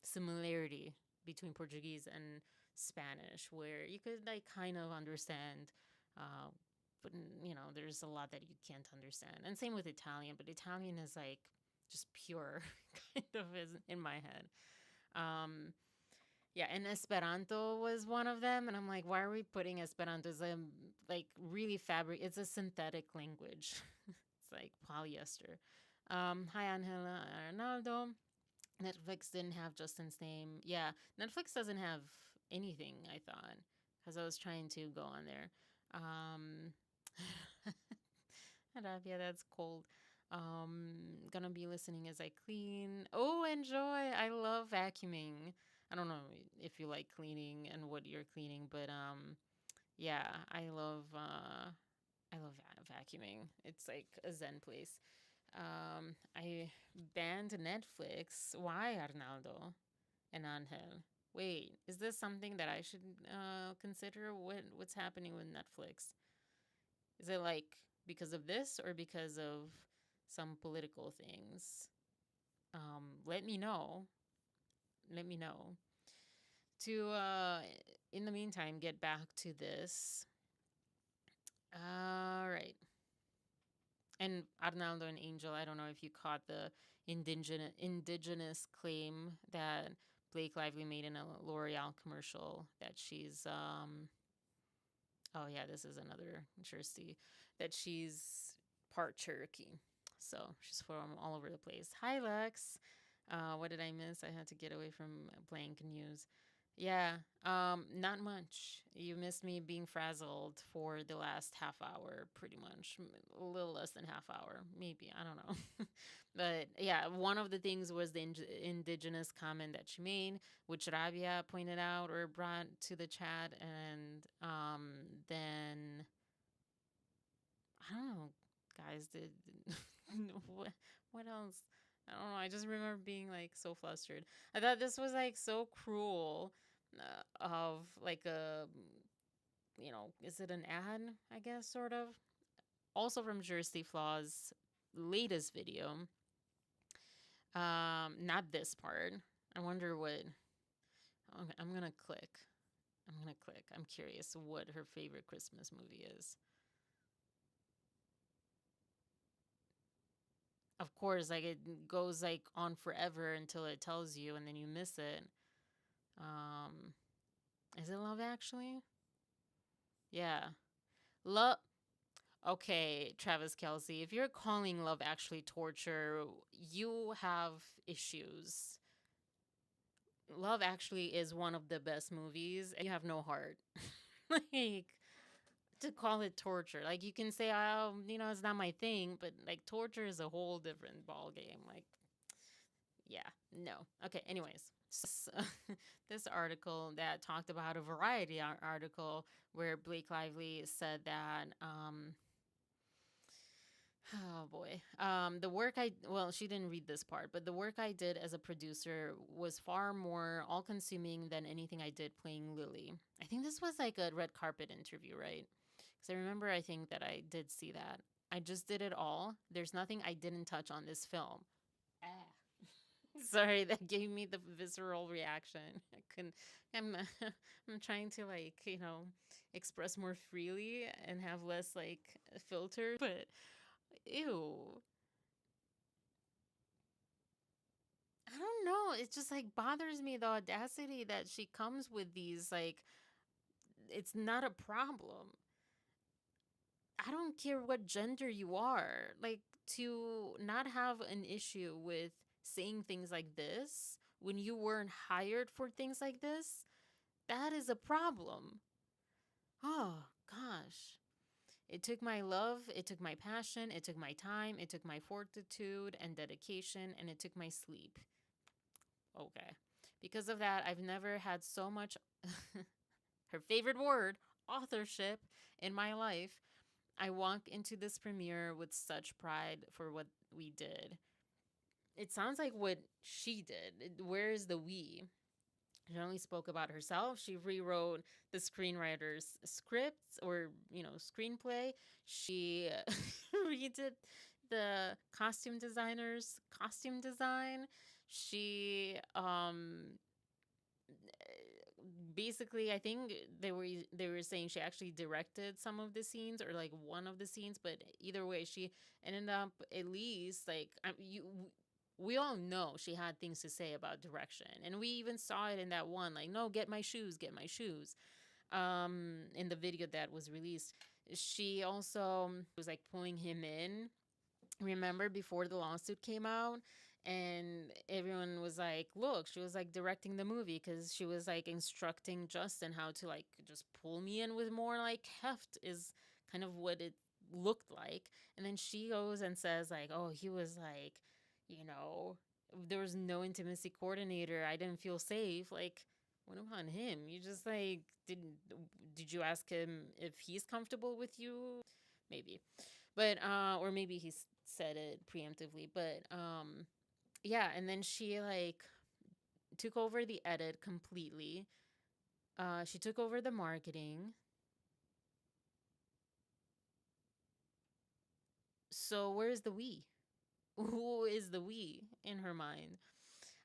similarity between Portuguese and Spanish, where you could like kind of understand, uh, but there's a lot that you can't understand. And same with Italian, but Italian is like just pure, kind of is in my head. Um, yeah, and Esperanto was one of them, and I'm like, why are we putting Esperanto as a like really fabric? It's a synthetic language. It's like polyester. Hi, Angela Arnaldo. Netflix didn't have Justin's name. Yeah, Netflix doesn't have anything, I thought, because I was trying to go on there. Um, yeah, that's cold. Gonna be listening as I clean. Oh, enjoy. I love vacuuming. I don't know if you like cleaning and what you're cleaning, but yeah, I love vacuuming. It's like a zen place. I banned Netflix. Why, Arnaldo and Angel? Wait, is this something that I should consider? What's happening with Netflix? Is it like because of this or because of some political things? Let me know. Let me know. To in the meantime, get back to this. All right. And Arnaldo and Angel, I don't know if you caught the indigenous claim that Blake Lively made in a L'Oreal commercial that she's oh yeah, this is another Kjersti, that she's part Cherokee. So she's from all over the place. Hi Lex. What did I miss? I had to get away from blank news. Yeah, not much. You missed me being frazzled for the last half hour, pretty much. A little less than half hour, maybe. I don't know. But yeah, one of the things was the indigenous comment that she made, which Rabia pointed out or brought to the chat. And then, I don't know, guys, what else? I don't know. I just remember being like so flustered. I thought this was like so cruel, of like a, is it an ad? I guess sort of. Also from Kjersti Flaa's latest video. Not this part. I wonder what. Okay, I'm gonna click. I'm curious what her favorite Christmas movie is. Of course, like it goes like on forever until it tells you, and then you miss it. Um, is it Love Actually? Yeah, Love. Okay, Travis Kelsey, if you're calling Love Actually torture, you have issues. Love Actually is one of the best movies, and you have no heart. Like, to call it torture. Like, you can say, oh, it's not my thing, but like, torture is a whole different ball game. Like, yeah, no. Okay, anyways. This article that talked about a Variety article where Blake Lively said that, oh boy. She didn't read this part, but the work I did as a producer was far more all consuming than anything I did playing Lily. I think this was like a red carpet interview, right? Because I remember, I think that I did see that. I just did it all. There's nothing I didn't touch on this film. Ah. Sorry, that gave me the visceral reaction. I couldn't. I'm, I'm trying to like express more freely and have less like filter, but ew. I don't know. It just like bothers me, the audacity that she comes with these like. It's not a problem. I don't care what gender you are. Like, to not have an issue with saying things like this when you weren't hired for things like this, that is a problem. Oh, gosh. It took my love, it took my passion, it took my time, it took my fortitude and dedication, and it took my sleep. Okay. Because of that, I've never had so much, her favorite word, authorship, in my life. I walk into this premiere with such pride for what we did. It sounds like what she did. Where is the we? She only spoke about herself. She rewrote the screenwriter's scripts or, screenplay. She redid the costume designer's costume design. She basically, I think they were saying she actually directed some of the scenes, or like one of the scenes, but either way, she ended up at least like we all know she had things to say about direction, and we even saw it in that one, like, no, get my shoes, get my shoes, in the video that was released. She also was like pulling him in, remember, before the lawsuit came out, and everyone was like, look, she was like directing the movie because she was like instructing Justin how to like just pull me in with more like heft, is kind of what it looked like. And then she goes and says like, oh, he was like, there was no intimacy coordinator, I didn't feel safe. Like, what about him? You just like did you ask him if he's comfortable with you? Maybe. But or maybe he said it preemptively, but yeah. And then she like took over the edit completely. She took over the marketing. So where's the we? Who is the we in her mind?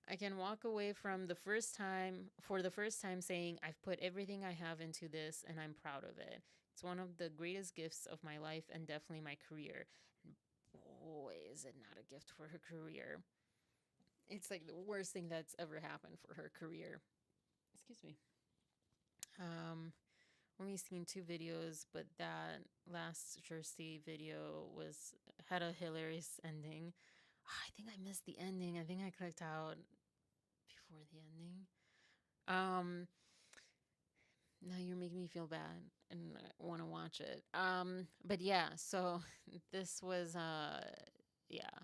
I can walk away from for the first time saying, I've put everything I have into this and I'm proud of it. It's one of the greatest gifts of my life and definitely my career. And boy, is it not a gift for her career. It's like the worst thing that's ever happened for her career. Excuse me. Only seen 2 videos, but that last Kjersti video had a hilarious ending. I think I missed the ending. I think I clicked out before the ending. Now you're making me feel bad and I want to watch it. But yeah, so this was yeah.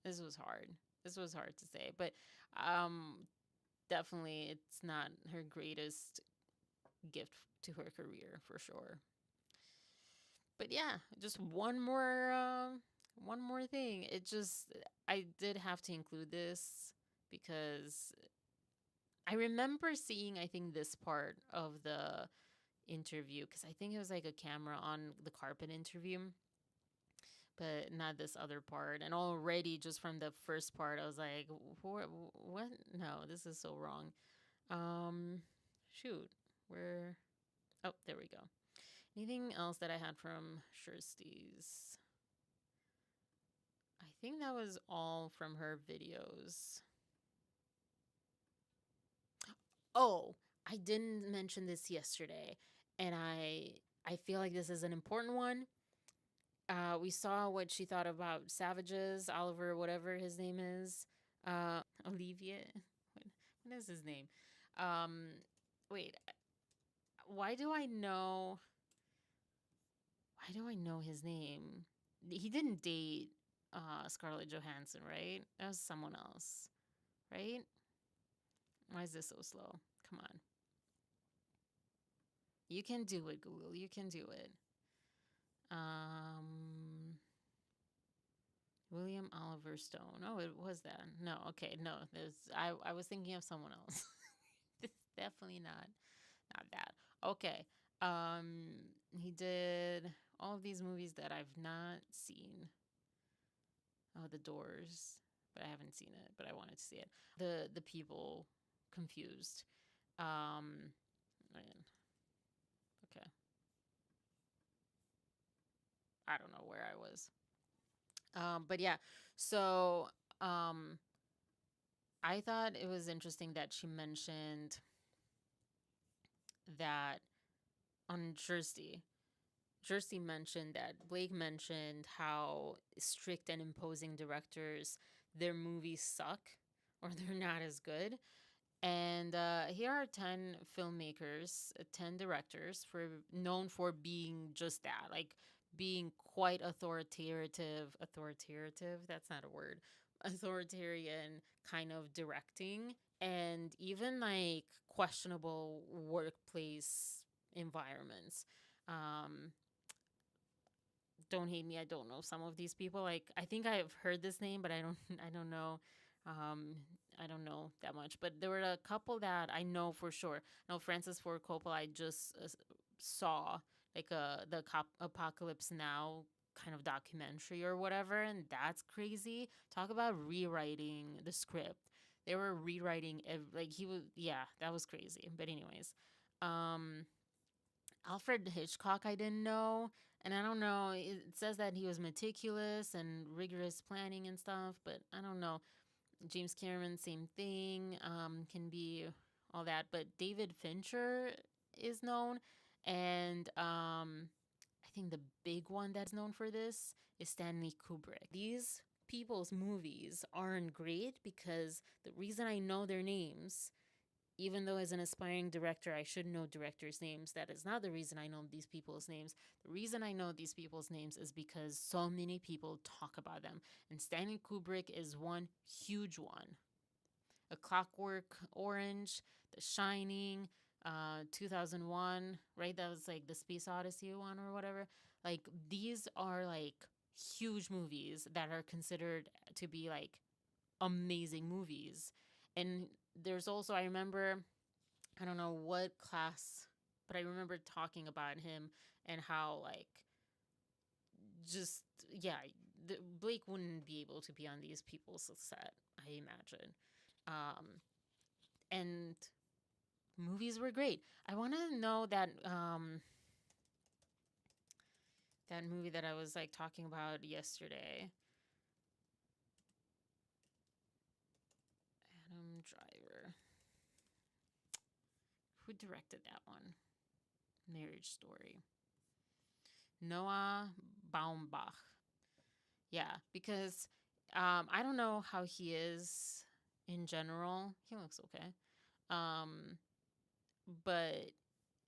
This was hard. This was hard to say, but definitely it's not her greatest gift to her career for sure. But yeah, just one more thing. I did have to include this because I remember seeing, I think, this part of the interview, because I think it was like a camera on the carpet interview, but not this other part. And already just from the first part, I was like, what? No, this is so wrong. Shoot, where? Oh, there we go. Anything else that I had from Kjersti's? I think that was all from her videos. Oh, I didn't mention this yesterday, and I feel like this is an important one. We saw what she thought about Savages, Oliver, whatever his name is. Olivier. What is his name? Wait. Why do I know his name? He didn't date Scarlett Johansson, right? That was someone else, right? Why is this so slow? Come on. You can do it, Google. You can do it. William Oliver Stone. Oh, it was that. No, okay, no. I was thinking of someone else. It's definitely not that. Okay. He did all of these movies that I've not seen. Oh, The Doors, but I haven't seen it, but I wanted to see it. The People, Confused. Man. Okay. I don't know where I was. But yeah, so I thought it was interesting that she mentioned that on Kjersti mentioned that Blake mentioned how strict and imposing directors, their movies suck or they're not as good. And here are 10 filmmakers, 10 directors known for being just that, like being quite authoritative. That's not a word. Authoritarian kind of directing, and even like questionable workplace environments. Don't hate me, I don't know some of these people. Like, I think I've heard this name, but I don't know. I don't know that much, but there were a couple that I know for sure. No, Francis Ford Coppola, I just saw like the Apocalypse Now kind of documentary or whatever, and that's crazy. Talk about rewriting the script. They were rewriting like he was, yeah, that was crazy. But anyways, um Alfred Hitchcock, I didn't know. And I don't know, it says that he was meticulous and rigorous planning and stuff, but I don't know. James Cameron, same thing, can be all that. But David Fincher is known. And I think the big one that's known for this is Stanley Kubrick. These people's movies aren't great because the reason I know their names, even though as an aspiring director, I should know directors' names, that is not the reason I know these people's names. The reason I know these people's names is because so many people talk about them. And Stanley Kubrick is one huge one. A Clockwork Orange, The Shining, 2001, right? That was like the Space Odyssey one or whatever. Like, these are like huge movies that are considered to be like amazing movies. And there's also, I remember, I don't know what class, but I remember talking about him and how, like, just, yeah, Blake wouldn't be able to be on these people's set, I imagine. And movies were great. I want to know that, that movie that I was, like, talking about yesterday. Adam Driver. Who directed that one? Marriage Story. Noah Baumbach. Yeah, because I don't know how he is in general. He looks okay. But,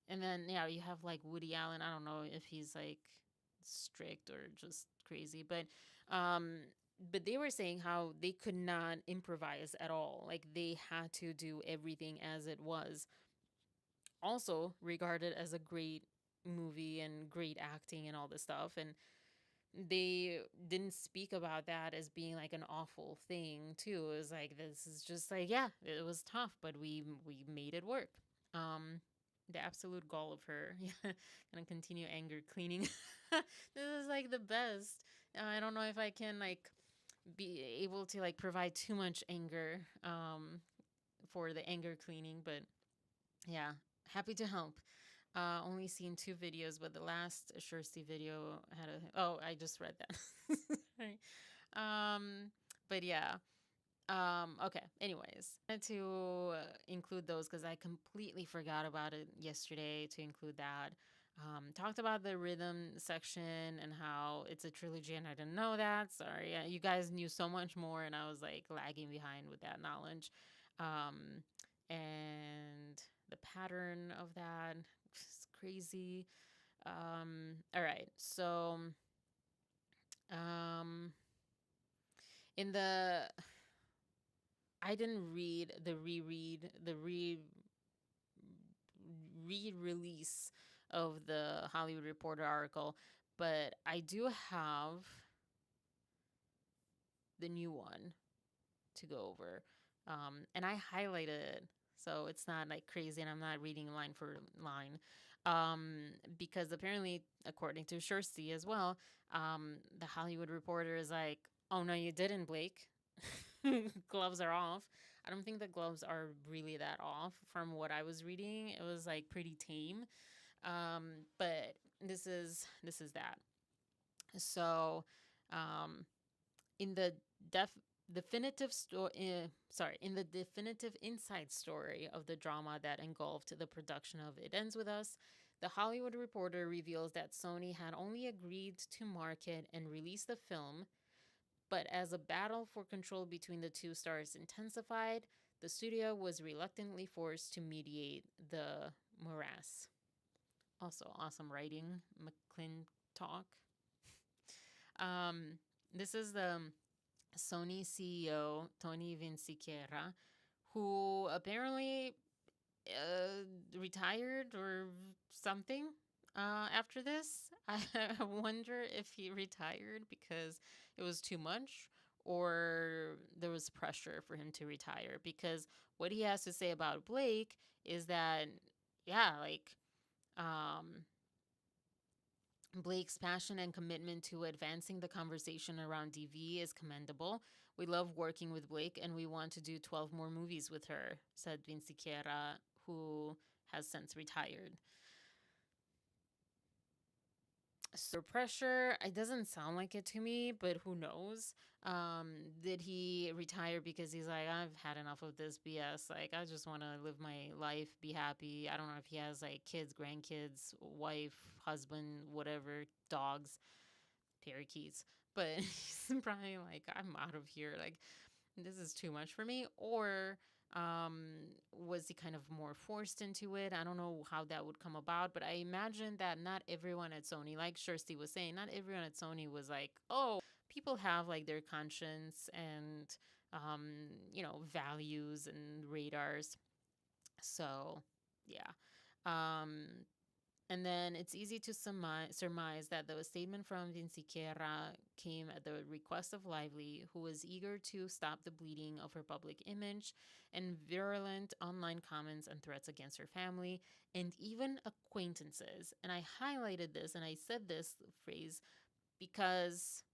and then, yeah, you have like Woody Allen. I don't know if he's like strict or just crazy, but they were saying how they could not improvise at all. Like, they had to do everything as it was. Also regarded as a great movie and great acting and all this stuff. And they didn't speak about that as being like an awful thing too. It was like, this is just like, yeah, it was tough, but we made it work. The absolute gall of her. Yeah, gonna continue anger cleaning. This is like the best. I don't know if I can like be able to like provide too much anger for the anger cleaning, but yeah, happy to help. Only seen 2 videos, but the last Kjersti video had a. Oh, I just read that. Sorry. But yeah. Okay. Anyways, I had to include those because I completely forgot about it yesterday to include that. Talked about the rhythm section and how it's a trilogy, and I didn't know that. Sorry, you guys knew so much more, and I was like lagging behind with that knowledge. And the pattern of that is crazy. All right, so in the I didn't read the re-release of the Hollywood Reporter article, but I do have the new one to go over. And I highlighted it, so it's not like crazy and I'm not reading line for line. Because apparently, according to Kjersti as well, the Hollywood Reporter is like, oh no, you didn't, Blake. Gloves are off. I don't think the gloves are really that off from what I was reading. It was like pretty tame. But this is that. So, in the definitive in the definitive inside story of the drama that engulfed the production of It Ends With Us, the Hollywood Reporter reveals that Sony had only agreed to market and release the film, but as a battle for control between the two stars intensified, the studio was reluctantly forced to mediate the morass. Also, awesome writing, McClintock. This is the Sony CEO, Tony Vinciquerra, who apparently retired or something after this. I wonder if he retired because it was too much or there was pressure for him to retire. Because what he has to say about Blake is that, yeah, like, Blake's passion and commitment to advancing the conversation around DV is commendable. We love working with Blake and we want to do 12 more movies with her, said Vinciquera, who has since retired. So pressure, it doesn't sound like it to me, but who knows? Did he retire because he's like, I've had enough of this BS? Like, I just want to live my life, be happy. I don't know if he has like kids, grandkids, wife, husband, whatever, dogs, Cherokees. But he's probably like, I'm out of here. Like, this is too much for me. Or was he kind of more forced into it? I don't know how that would come about, but I imagine that not everyone at Sony, like Kjersti was saying, not everyone at Sony was like, oh, people have like their conscience and values and radars. So yeah. And then it's easy to surmise that the statement from Vinciquera came at the request of Lively, who was eager to stop the bleeding of her public image and virulent online comments and threats against her family and even acquaintances. And I highlighted this and I said this phrase because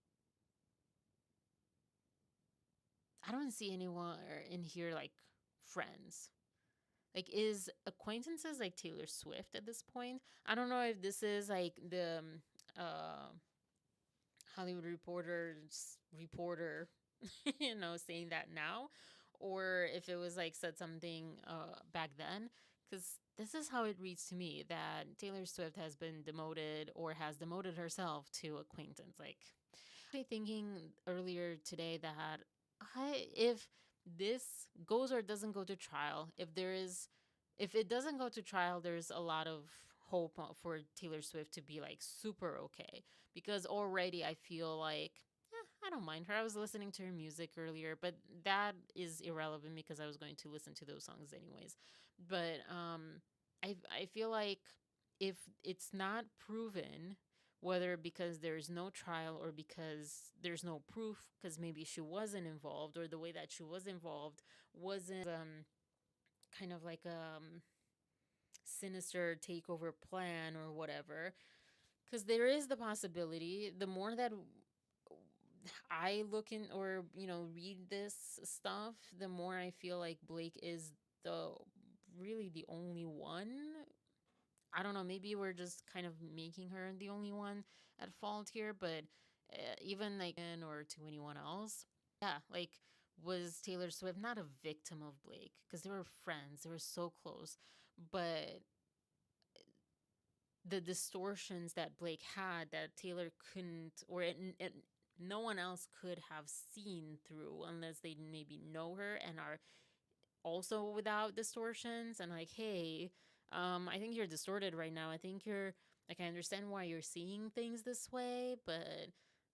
I don't see anyone in here like friends. Like, is acquaintances like Taylor Swift at this point? I don't know if this is like the uh, Hollywood reporter, saying that now, or if it was like said something back then. Because this is how it reads to me that Taylor Swift has been demoted or has demoted herself to acquaintance. Like, I was thinking earlier today that if this goes or doesn't go to trial, if it doesn't go to trial, there's a lot of hope for Taylor Swift to be like super okay, because already I feel like I don't mind her. I was listening to her music earlier, but that is irrelevant because I was going to listen to those songs anyways. But I feel like if it's not proven, whether because there's no trial or because there's no proof, because maybe she wasn't involved or the way that she was involved wasn't kind of like a sinister takeover plan or whatever, because there is the possibility, the more that I look in or read this stuff, the more I feel like Blake is the really the only one. I don't know, maybe we're just kind of making her the only one at fault here, but even like or to anyone else, yeah, like, was Taylor Swift not a victim of Blake? Because they were friends, they were so close, but the distortions that Blake had that Taylor couldn't, or no one else could have seen through unless they maybe know her and are also without distortions, and like, hey, I think you're distorted right now. I think you're like, I understand why you're seeing things this way, but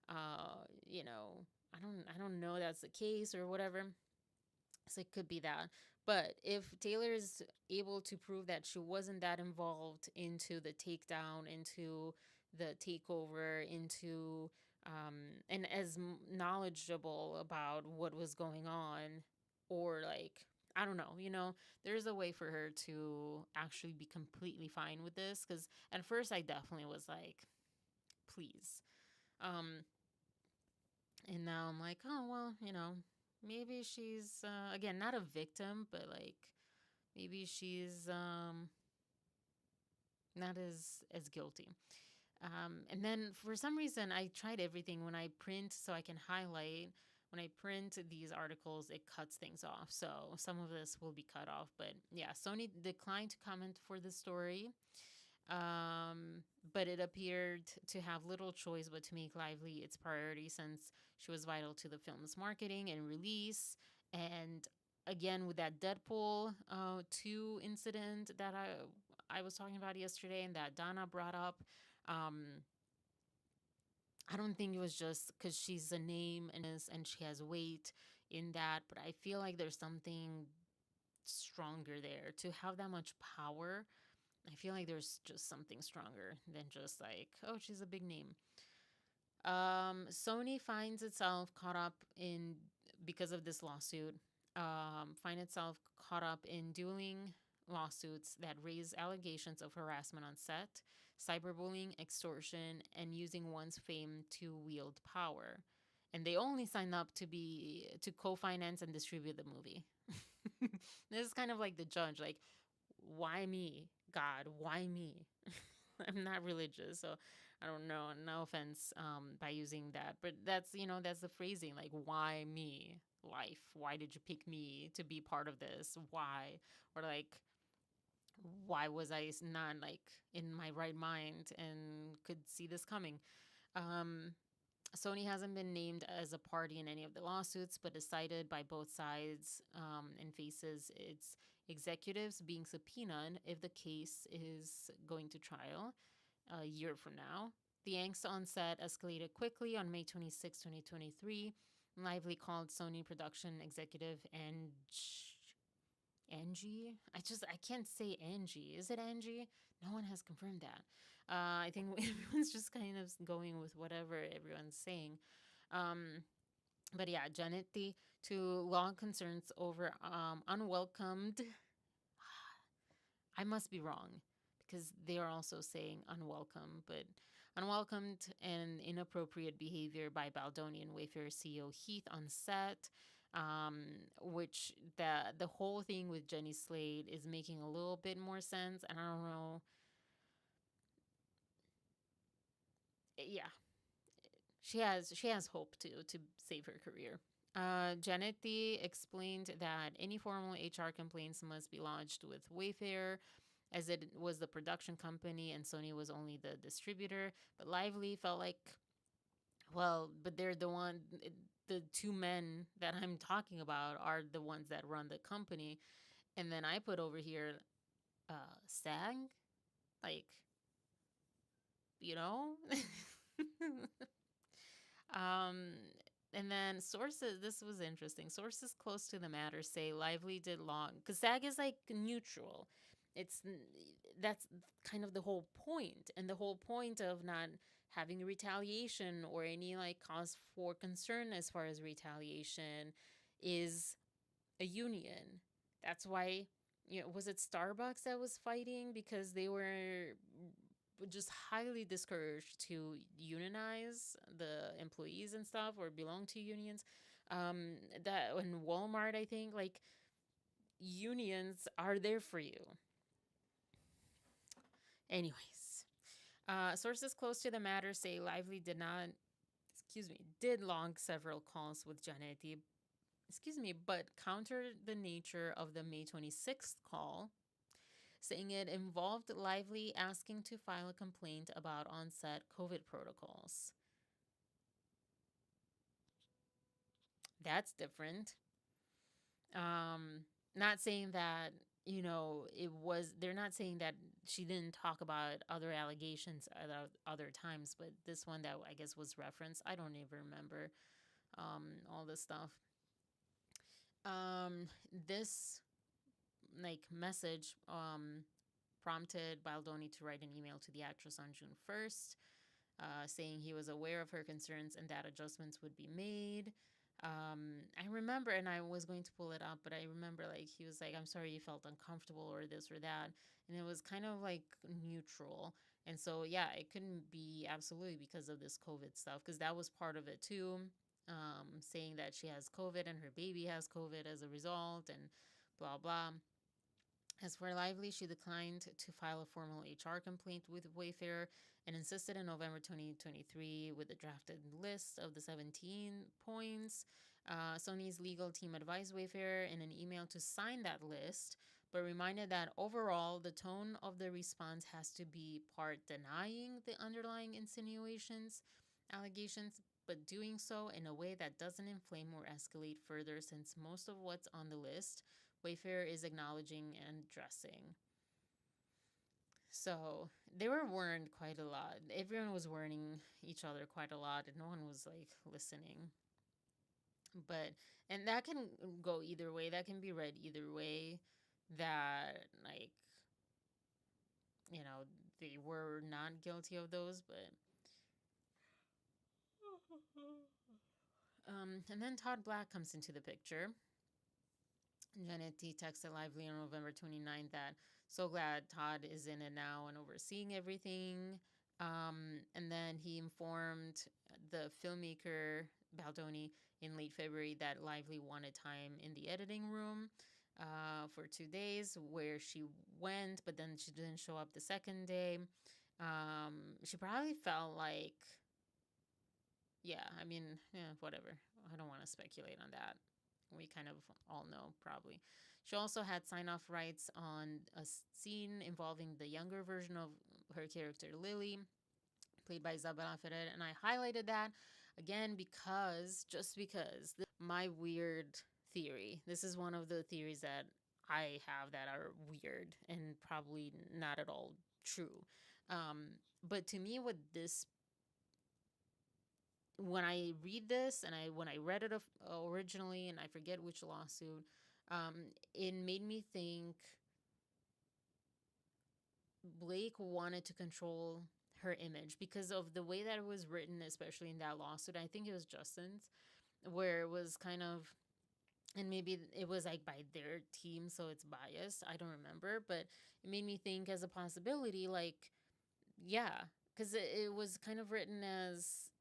I don't know that's the case or whatever. So it could be that. But if Taylor is able to prove that she wasn't that involved into the takedown, into the takeover, into and as knowledgeable about what was going on, or like, I don't know, there's a way for her to actually be completely fine with this. Because at first I definitely was like, please. Um, and now I'm like, oh, well, maybe she's, again, not a victim, but like, maybe she's not as guilty. And then for some reason, I tried everything when I print so I can highlight. When I print these articles, it cuts things off. So some of this will be cut off. But yeah, Sony declined to comment for the story. But it appeared to have little choice but to make Lively its priority, since she was vital to the film's marketing and release. And again, with that Deadpool 2 incident that I was talking about yesterday and that Donna brought up, I don't think it was just because she's a name and she has weight in that, but I feel like there's something stronger there to have that much power. I feel like there's just something stronger than just like, oh, she's a big name. Sony finds itself caught up in, because of this lawsuit, find itself caught up in dueling lawsuits that raise allegations of harassment on set, cyberbullying, extortion, and using one's fame to wield power. And they only sign up to co-finance and distribute the movie. This is kind of like the judge, like, why me, God? Why me? I'm not religious, so I don't know. No offense by using that, but that's the phrasing. Like, why me? Life. Why did you pick me to be part of this? Why? Or like, why was I not like in my right mind and could see this coming? Um, Sony hasn't been named as a party in any of the lawsuits, but is cited by both sides and faces its executives being subpoenaed if the case is going to trial a year from now. The angst on set escalated quickly on May 26, 2023. Lively called Sony production executive Angie. I can't say Angie. Is it Angie? No one has confirmed that. I think everyone's just kind of going with whatever everyone's saying. But yeah, Janetti to law concerns over unwelcomed. I must be wrong because they are also saying unwelcome, but unwelcomed and inappropriate behavior by Baldoni and Wayfair CEO Heath on set. Which the whole thing with Jenny Slade is making a little bit more sense, and I don't know. Yeah, she has hope to save her career. Janetti explained that any formal HR complaints must be lodged with Wayfair, as it was the production company and Sony was only the distributor. But Lively felt like, well, but they're the two men that I'm talking about are the ones that run the company. And then I put over here, SAG, like, you know? um, and then sources, this was interesting. Sources close to the matter say Lively did long, because SAG is like neutral. That's kind of the whole point, and the whole point of not having retaliation or any like cause for concern as far as retaliation is a union. That's why, was it Starbucks that was fighting because they were just highly discouraged to unionize the employees and stuff or belong to unions. That in Walmart, I think, like, unions are there for you. Anyways, sources close to the matter say Lively did long several calls with Janetti, but countered the nature of the May 26th call, saying it involved Lively asking to file a complaint about on-set COVID protocols. That's different. Not saying that, they're not saying that she didn't talk about other allegations at other times, but this one that I guess was referenced, I don't even remember all this stuff. This like message prompted Baldoni to write an email to the actress on June 1st, saying he was aware of her concerns and that adjustments would be made. I remember, and I was going to pull it up, but I remember like he was like, I'm sorry you felt uncomfortable or this or that. And it was kind of like neutral. And so, yeah, it couldn't be absolutely because of this COVID stuff, because that was part of it too. Saying that she has COVID and her baby has COVID as a result and blah, blah. As for Lively, she declined to file a formal HR complaint with Wayfair and insisted in November 2023 with a drafted list of the 17 points. Sony's legal team advised Wayfair in an email to sign that list, but reminded that overall the tone of the response has to be part denying the underlying allegations, but doing so in a way that doesn't inflame or escalate further, since most of what's on the list Wayfair is acknowledging and addressing. So they were warned quite a lot. Everyone was warning each other quite a lot, and no one was like listening. And that can go either way. That can be read either way. That, like, they were not guilty of those, but. And then Todd Black comes into the picture. Janet T texted Lively on November 29th that so glad Todd is in it now and overseeing everything. And then he informed the filmmaker Baldoni in late February that Lively wanted time in the editing room for 2 days, where she went, but then she didn't show up the second day. She probably felt like, yeah, I mean, yeah, whatever. I don't want to speculate on that. We kind of all know, probably. She also had sign off rights on a scene involving the younger version of her character, Lily, played by Isabella Ferrer. And I highlighted that again just because, my weird theory. This is one of the theories that I have that are weird and probably not at all true. But to me, what this when I read this and when I read it originally, and I forget which lawsuit, it made me think Blake wanted to control her image because of the way that it was written, especially in that lawsuit. I think it was Justin's, where it was kind of, and maybe it was like by their team, so it's biased. I don't remember, but it made me think as a possibility, like, yeah, because it was kind of written as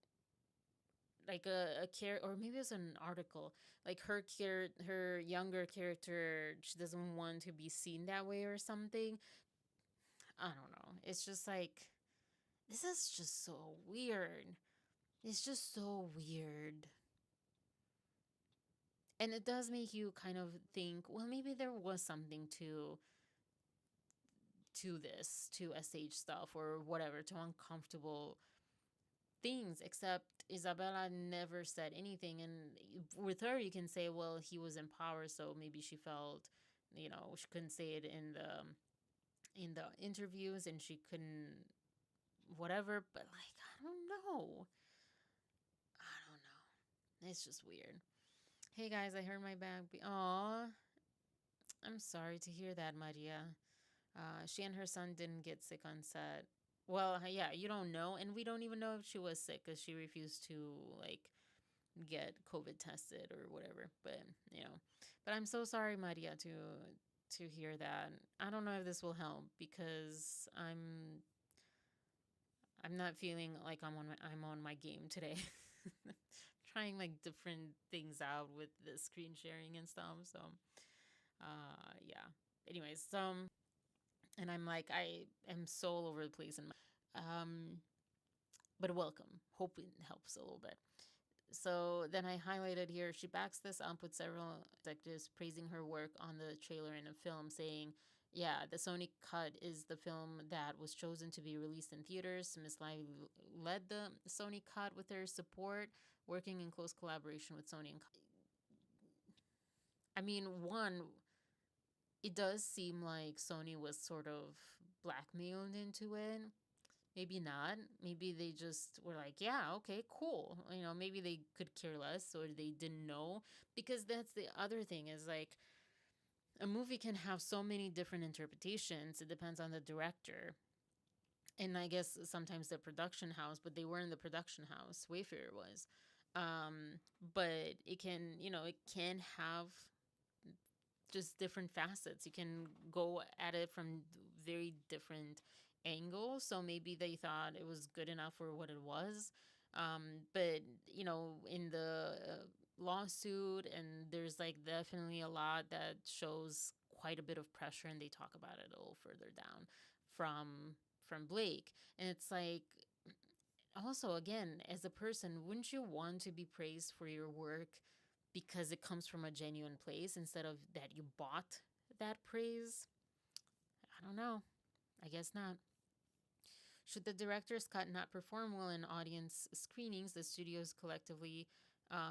like a character, or maybe it's an article, like her younger character, she doesn't want to be seen that way or something. I don't know, it's just like, this is just so weird. It's just so weird. And it does make you kind of think, well, maybe there was something to this, to SH stuff or whatever, to uncomfortable things, except Isabella never said anything. And with her, you can say, well, he was in power, so maybe she felt, she couldn't say it in the interviews, and she couldn't whatever. But like, I don't know. It's just weird. Hey guys, I heard my back. Aw, I'm sorry to hear that, Maria. She and her son didn't get sick on set. Well, yeah, you don't know, and we don't even know if she was sick because she refused to like get COVID tested or whatever. But but I'm so sorry, Maria, to hear that. I don't know if this will help because I'm not feeling like I'm on my game today. Trying like different things out with the screen sharing and stuff. So, yeah. Anyways, and I'm like, I am so all over the place in but welcome. Hope it helps a little bit. So then I highlighted here, she backs this up with several executives praising her work on the trailer and the film, saying, yeah, the Sony cut is the film that was chosen to be released in theaters. Miss Lai led the Sony cut with her support, working in close collaboration with Sony. I mean, one, it does seem like Sony was sort of blackmailed into it. Maybe not. Maybe they just were like, yeah, okay, cool. Maybe they could care less or they didn't know. Because that's the other thing is like, a movie can have so many different interpretations. It depends on the director. And I guess sometimes the production house, but they were in the production house. Wayfarer was. But it can have just different facets. You can go at it from very different angles. So maybe they thought it was good enough for what it was. But in the lawsuit, and there's like definitely a lot that shows quite a bit of pressure, and they talk about it a little further down from Blake. And it's like, also, again, as a person, wouldn't you want to be praised for your work because it comes from a genuine place instead of that you bought that praise? I don't know. I guess not. Should the director's cut not perform well in audience screenings, the studios collectively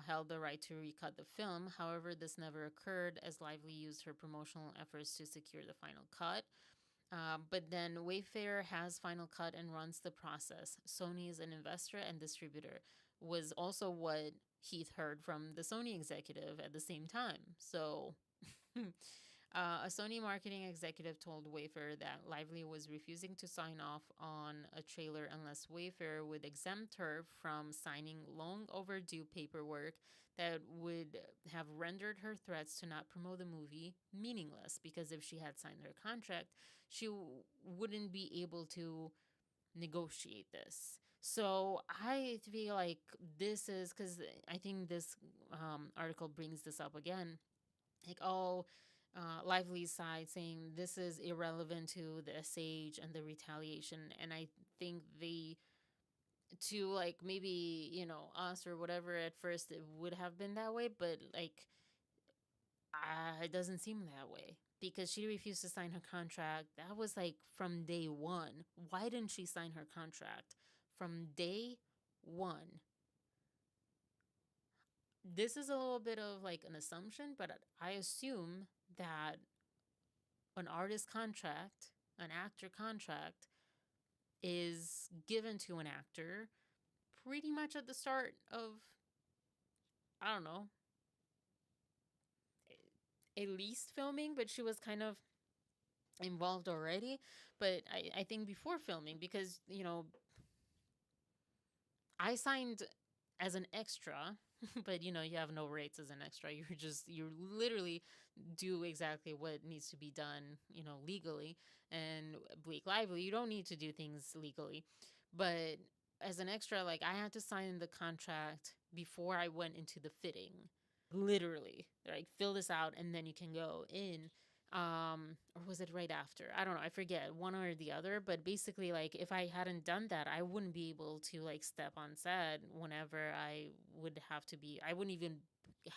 held the right to recut the film. However, this never occurred as Lively used her promotional efforts to secure the final cut. But then Wayfarer has final cut and runs the process. Sony is an investor and distributor, was also what Heath heard from the Sony executive at the same time. So A Sony marketing executive told Wayfair that Lively was refusing to sign off on a trailer unless Wayfair would exempt her from signing long overdue paperwork that would have rendered her threats to not promote the movie meaningless, because if she had signed her contract, she wouldn't be able to negotiate this. So I feel like this is because I think this article brings this up again. Like, oh, Lively's side saying this is irrelevant to the SH and the retaliation. And I think to like maybe, us or whatever at first it would have been that way, but like, it doesn't seem that way because she refused to sign her contract. That was like from day one. Why didn't she sign her contract from day one? This is a little bit of like an assumption, but I assume that an artist contract, an actor contract, is given to an actor pretty much at the start of, I don't know, at least filming, but she was kind of involved already. But I think before filming, because, I signed as an extra, but you have no rights as an extra. You literally do exactly what needs to be done, legally. And Blake Lively, you don't need to do things legally. But as an extra, like, I had to sign the contract before I went into the fitting. Literally. They're like, fill this out and then you can go in. Or was it right after? I don't know. I forget, one or the other. But basically, like, if I hadn't done that, I wouldn't be able to like step on set whenever I would have to be. I wouldn't even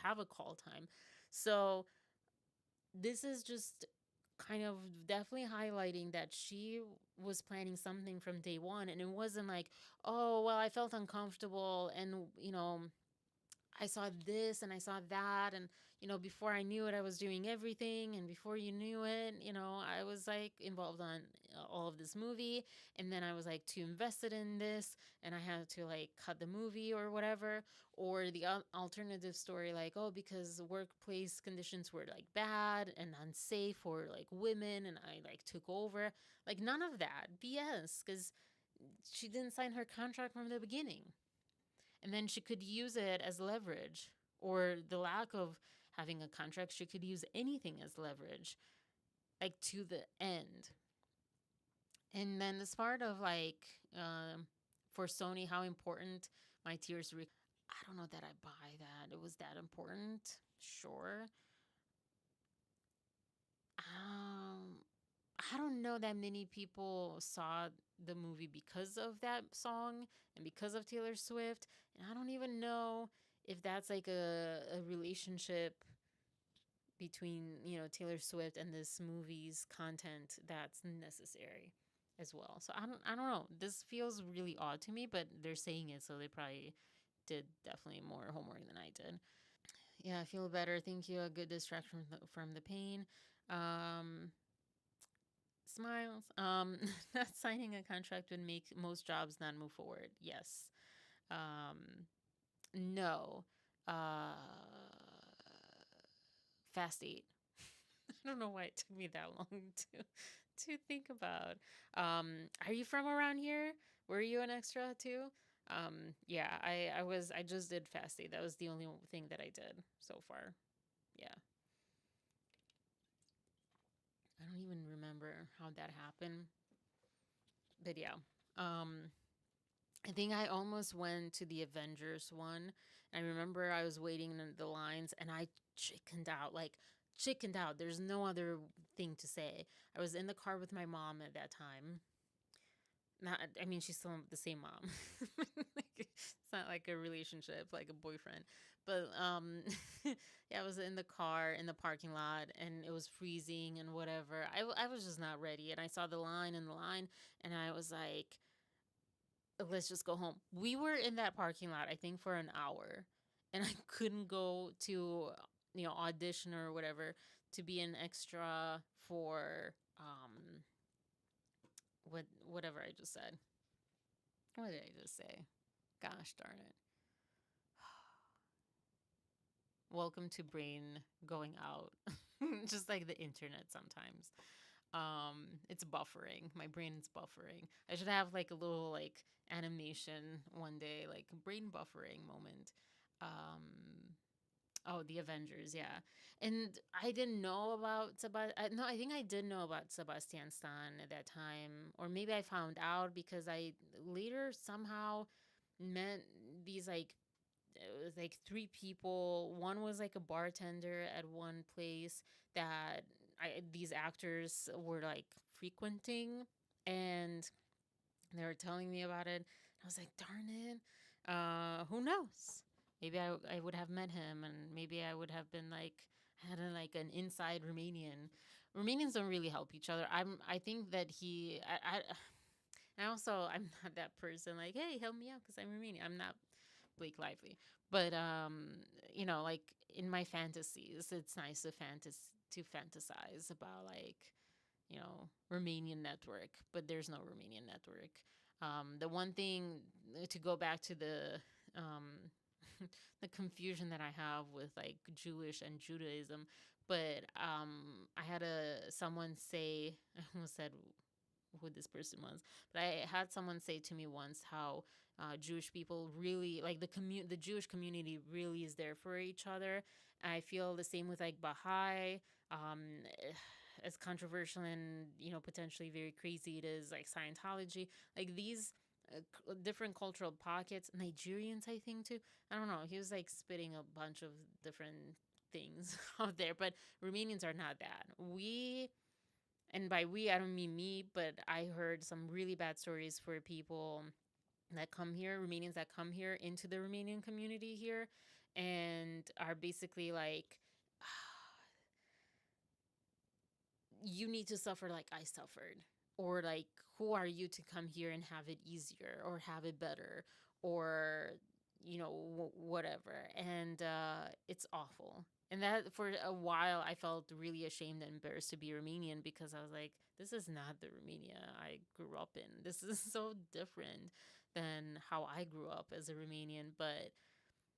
have a call time. So this is just kind of definitely highlighting that she was planning something from day one, and it wasn't like, oh well, I felt uncomfortable, and I saw this and I saw that, and before I knew it, I was doing everything, and before you knew it, I was like involved on all of this movie, and then I was like too invested in this, and I had to like cut the movie or whatever. Or the alternative story, like, oh, because workplace conditions were like bad and unsafe for like women, and I like took over. Like, none of that BS, because she didn't sign her contract from the beginning. And then she could use it as leverage, or the lack of having a contract, she could use anything as leverage, like to the end. And then this part of like, for Sony, how important my tears I don't know that I buy that it was that important. Sure. um I don't know that many people saw the movie because of that song and because of Taylor Swift. And I don't even know if that's like a relationship between, Taylor Swift and this movie's content that's necessary as well. So I don't know. This feels really odd to me, but they're saying it, so they probably did definitely more homework than I did. Yeah, I feel better. Thank you. A good distraction from the pain. Um, Smiles. Not signing a contract would make most jobs not move forward. Yes. No. Uh, Fast 8. I don't know why it took me that long to think about. Are you from around here? Were you an extra too? Yeah, I just did Fast 8. That was the only thing that I did so far. Yeah. I don't even remember how that happened. But yeah. Um I think I almost went to the Avengers one. I remember I was waiting in the lines and I chickened out. Like, chickened out. There's no other thing to say. I was in the car with my mom at that time. Not, I mean, she's still the same mom. Like, it's not like a relationship, like a boyfriend. But yeah, I was in the car in the parking lot, and it was freezing and whatever. I was just not ready, and I saw the line and the line, and I was like, let's just go home. We were in that parking lot, I think, for an hour, and I couldn't go to, audition or whatever to be an extra for whatever I just said. What did I just say? Gosh darn it. Welcome to brain going out. just like the internet sometimes. It's buffering. My brain's buffering. I should have like a little like animation one day, like brain buffering moment. Oh, the Avengers, yeah. And I didn't know about No, I think I did know about Sebastian Stan at that time, or maybe I found out because I later somehow met these like it was like three people. One was like a bartender at one place that these actors were like frequenting, and they were telling me about it. I was like, darn it. Who knows? Maybe I would have met him, and maybe I would have been like had like an inside Romanian. Romanians don't really help each other. I think that I'm not that person like, hey, help me out because I'm Romanian. I'm not Blake Lively. But like in my fantasies, it's nice to fantasize about like, Romanian network, but there's no Romanian network. The one thing to go back to um, the confusion that I have with like Jewish and Judaism, but I had someone say, I almost said who this person was, but I had someone say to me once how Jewish people really like the Jewish community really is there for each other. I feel the same with like Baha'i. Um, as controversial and potentially very crazy it is, like Scientology, like these different cultural pockets. Nigerians, I think too. I don't know. He was like spitting a bunch of different things out there, but Romanians are not that. And by we, I don't mean me, but I heard some really bad stories for people that come here, Romanians that come here into the Romanian community here, and are basically like, you need to suffer like I suffered. Or like, who are you to come here and have it easier or have it better or, whatever. And it's awful. And that for a while, I felt really ashamed and embarrassed to be Romanian because I was like, this is not the Romania I grew up in. This is so different than how I grew up as a Romanian. But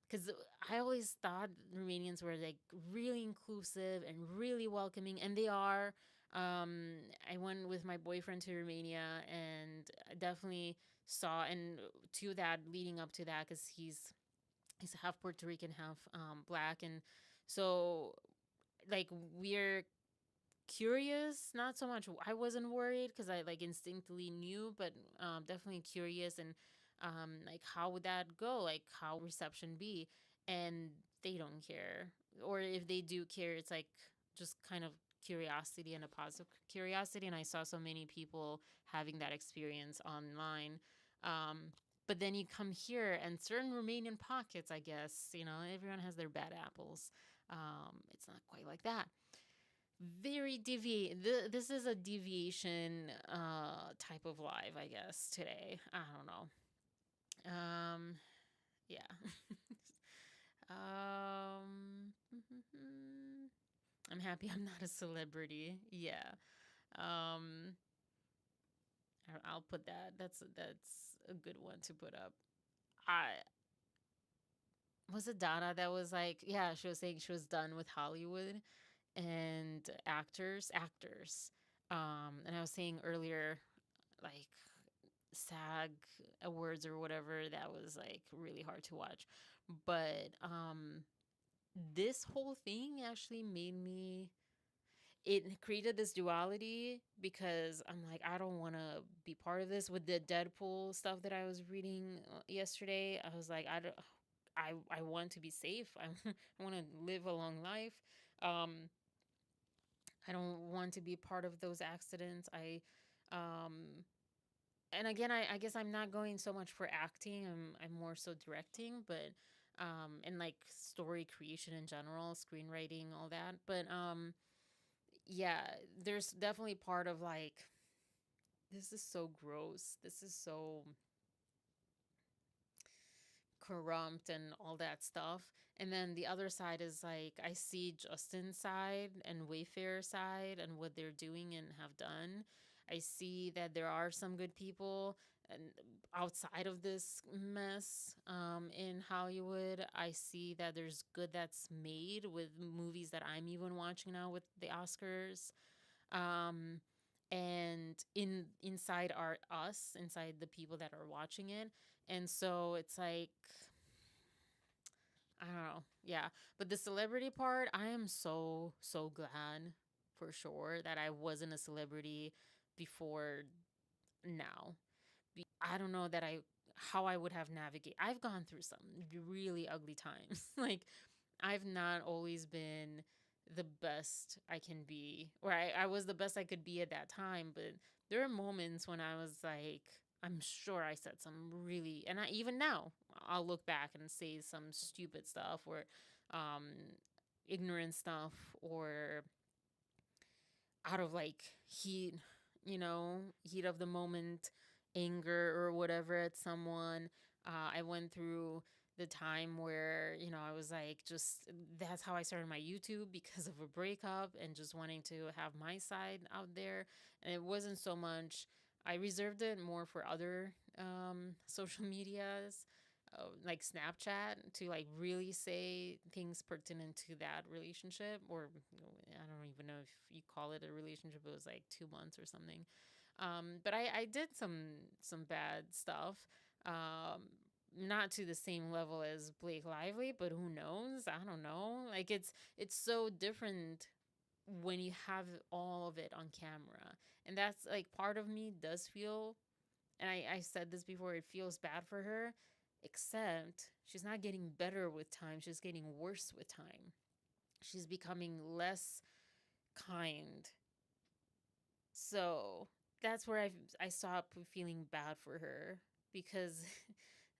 because I always thought Romanians were like really inclusive and really welcoming, and they are. I went with my boyfriend to Romania, and I definitely saw, and to that, leading up to that, because he's half Puerto Rican, half black, and so like we're curious, not so much. I wasn't worried because I like instinctively knew, but definitely curious, and like how would that go, like how reception be. And they don't care, or if they do care, it's like just kind of curiosity and a positive curiosity. And I saw so many people having that experience online. But then you come here and certain Romanian pockets, I guess, everyone has their bad apples. It's not quite like that. Very this is a deviation type of live, I guess, today. I don't know. Yeah. I'm happy I'm not a celebrity. Yeah. um I'll put that. That's a good one to put up. I Was it Donna that was like, yeah, she was saying she was done with Hollywood and actors. And I was saying earlier, like SAG awards or whatever, that was like really hard to watch. But this whole thing actually made me, it created this duality because I'm like, I don't want to be part of this. With the Deadpool stuff that I was reading yesterday, I was like, I want to be safe. I want to live a long life. Um, I don't want to be part of those accidents. Um, and again, I guess I'm not going so much for acting. I'm more so directing, but and like story creation in general, screenwriting, all that. But yeah, there's definitely part of like, this is so gross. This is so corrupt and all that stuff. And then the other side is like, I see Justin's side and Wayfair's side and what they're doing and have done. I see that there are some good people and outside of this mess in Hollywood. I see that there's good that's made with movies that I'm even watching now with the Oscars. Um, and inside are us, inside the people that are watching it. And so it's like, I don't know. Yeah. But the celebrity part, I am so, so glad for sure that I wasn't a celebrity before now. I don't know that how I would have navigated. I've gone through some really ugly times. Like, I've not always been the best I can be, or I was the best I could be at that time. But there are moments when I was like, I'm sure I said some really, and even now, I'll look back and say some stupid stuff or um, ignorant stuff or out of like heat, heat of the moment, anger or whatever at someone. I went through the time where, I was like, just that's how I started my YouTube because of a breakup and just wanting to have my side out there. And it wasn't so much, I reserved it more for other social medias. Like Snapchat to like really say things pertinent to that relationship, or I don't even know if you call it a relationship. It was like 2 months or something. But I did some bad stuff. Not to the same level as Blake Lively, but who knows? I don't know. Like it's so different when you have all of it on camera. And that's like part of me does feel, and I said this before, it feels bad for her, except she's not getting better with time. She's getting worse with time. She's becoming less kind. So that's where I stopped feeling bad for her because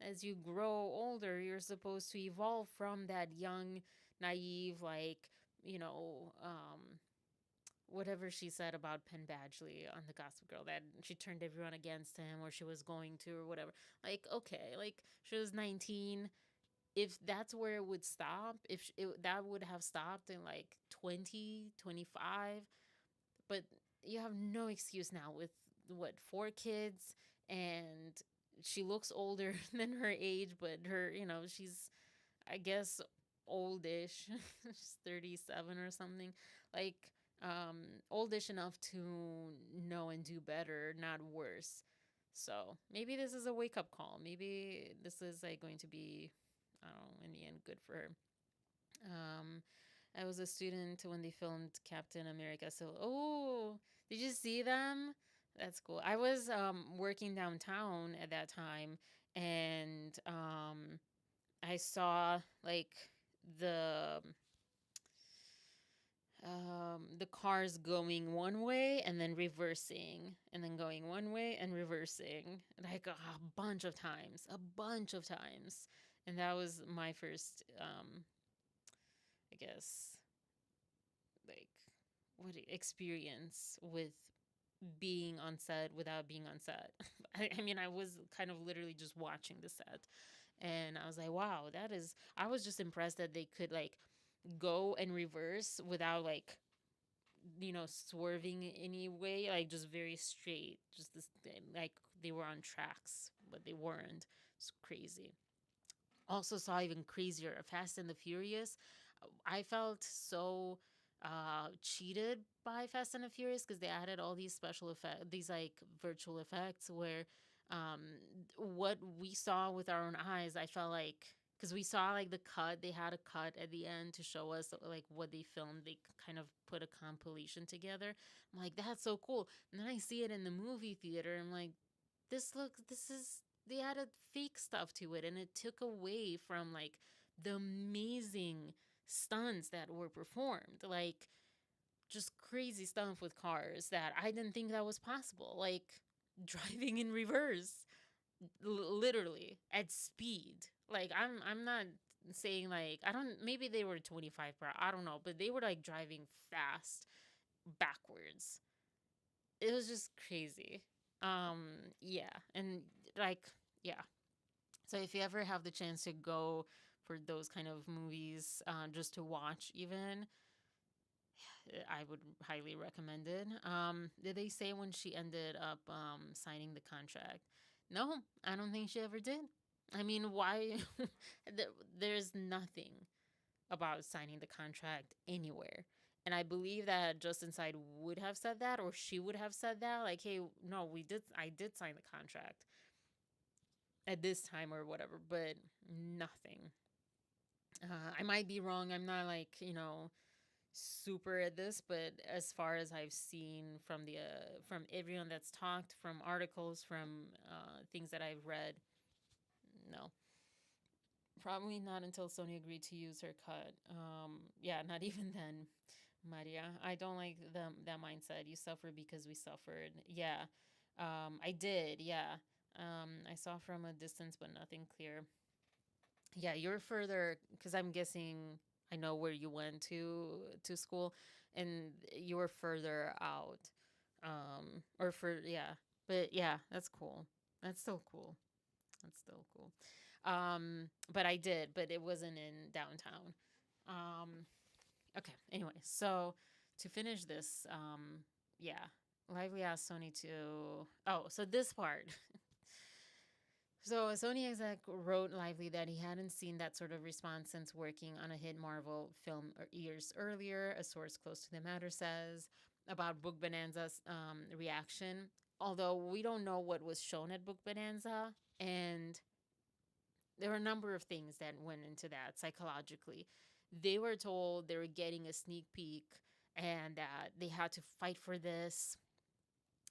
as you grow older, you're supposed to evolve from that young, naive, like, you know, whatever she said about Penn Badgley on the Gossip Girl, that she turned everyone against him or she was going to or whatever. Like, okay, like she was 19. If that's where it would stop, if that would have stopped in like 20, 25, but you have no excuse now with what, 4 kids, and she looks older than her age, but her, she's, I guess, oldish. She's 37 or something. Like, oldish enough to know and do better, not worse. So maybe this is a wake up call. Maybe this is like going to be, I don't know, in the end, good for her. I was a student when they filmed Captain America. So, oh, did you see them? That's cool. I was working downtown at that time, and I saw like the the cars going one way and then reversing and then going one way and reversing like a bunch of times. And that was my first I guess like experience with being on set without being on set. I mean, I was kind of literally just watching the set, and I was like, wow, that is, I was just impressed that they could like go and reverse without like, swerving any way, like just very straight, just this, like they were on tracks, but they weren't. It's crazy. Also saw even crazier, Fast and the Furious. I felt so cheated by Fast and the Furious because they added all these special effects, these like virtual effects where um, what we saw with our own eyes, I felt like, because we saw like the cut, they had a cut at the end to show us like what they filmed. They kind of put a compilation together. I'm like, that's so cool. And then I see it in the movie theater. I'm like, this is, they added fake stuff to it and it took away from like the amazing stunts that were performed. Like just crazy stuff with cars that I didn't think that was possible. Like driving in reverse, literally at speed. Like I'm not saying like, I don't, maybe they were 25 per hour, I don't know, but they were like driving fast backwards. It was just crazy. Yeah, and like, yeah. So if you ever have the chance to go for those kind of movies, just to watch, even, I would highly recommend it. Did they say when she ended up signing the contract? No, I don't think she ever did. I mean, why? There's nothing about signing the contract anywhere. And I believe that Justin Side would have said that, or she would have said that, like, "Hey, no, I did sign the contract at this time or whatever," but nothing. I might be wrong. I'm not like, super at this, but as far as I've seen from the from everyone that's talked, from articles, from things that I've read, no. Probably not until Sony agreed to use her cut. Yeah, not even then, Maria. I don't like that mindset. You suffer because we suffered. Yeah, I did. Yeah, I saw from a distance, but nothing clear. Yeah, you're further because I'm guessing I know where you went to school, and you were further out. Or for yeah, but yeah, that's cool. That's still cool. That's still cool. But I did, but it wasn't in downtown. Um, okay. Anyway, so to finish this, yeah, Lively asked Sony to. Oh, so this part. So a Sony exec wrote Lively that he hadn't seen that sort of response since working on a hit Marvel film years earlier. A source close to the matter says about Book Bonanza's reaction. Although we don't know what was shown at Book Bonanza, and there were a number of things that went into that psychologically. They were told they were getting a sneak peek and that they had to fight for this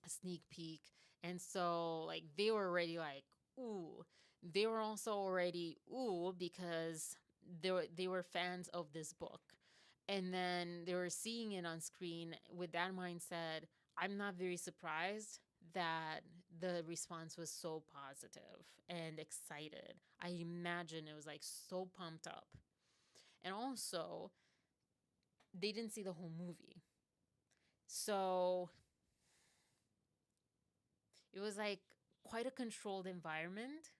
a sneak peek. And so, like, they were already like, ooh. They were also already, ooh, because they were fans of this book. And then they were seeing it on screen with that mindset. I'm not very surprised that the response was so positive and excited. I imagine it was like so pumped up. And also, they didn't see the whole movie. So it was like quite a controlled environment.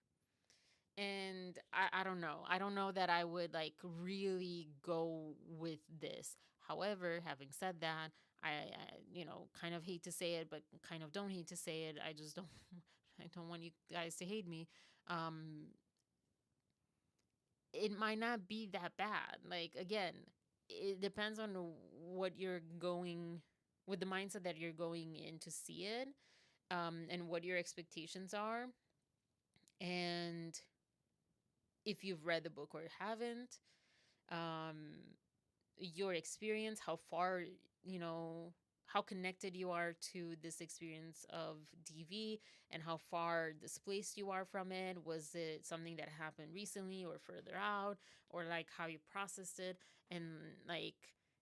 And I don't know. I don't know that I would like really go with this. However, having said that, I kind of hate to say it, but kind of don't hate to say it. I just don't. I don't want you guys to hate me. Um, it might not be that bad. Like, again, it depends on what you're going with, the mindset that you're going in to see it, and what your expectations are, and if you've read the book or haven't, um, your experience, how far, how connected you are to this experience of DV, and how far displaced you are from it. Was it something that happened recently or further out, or like how you processed it? And like,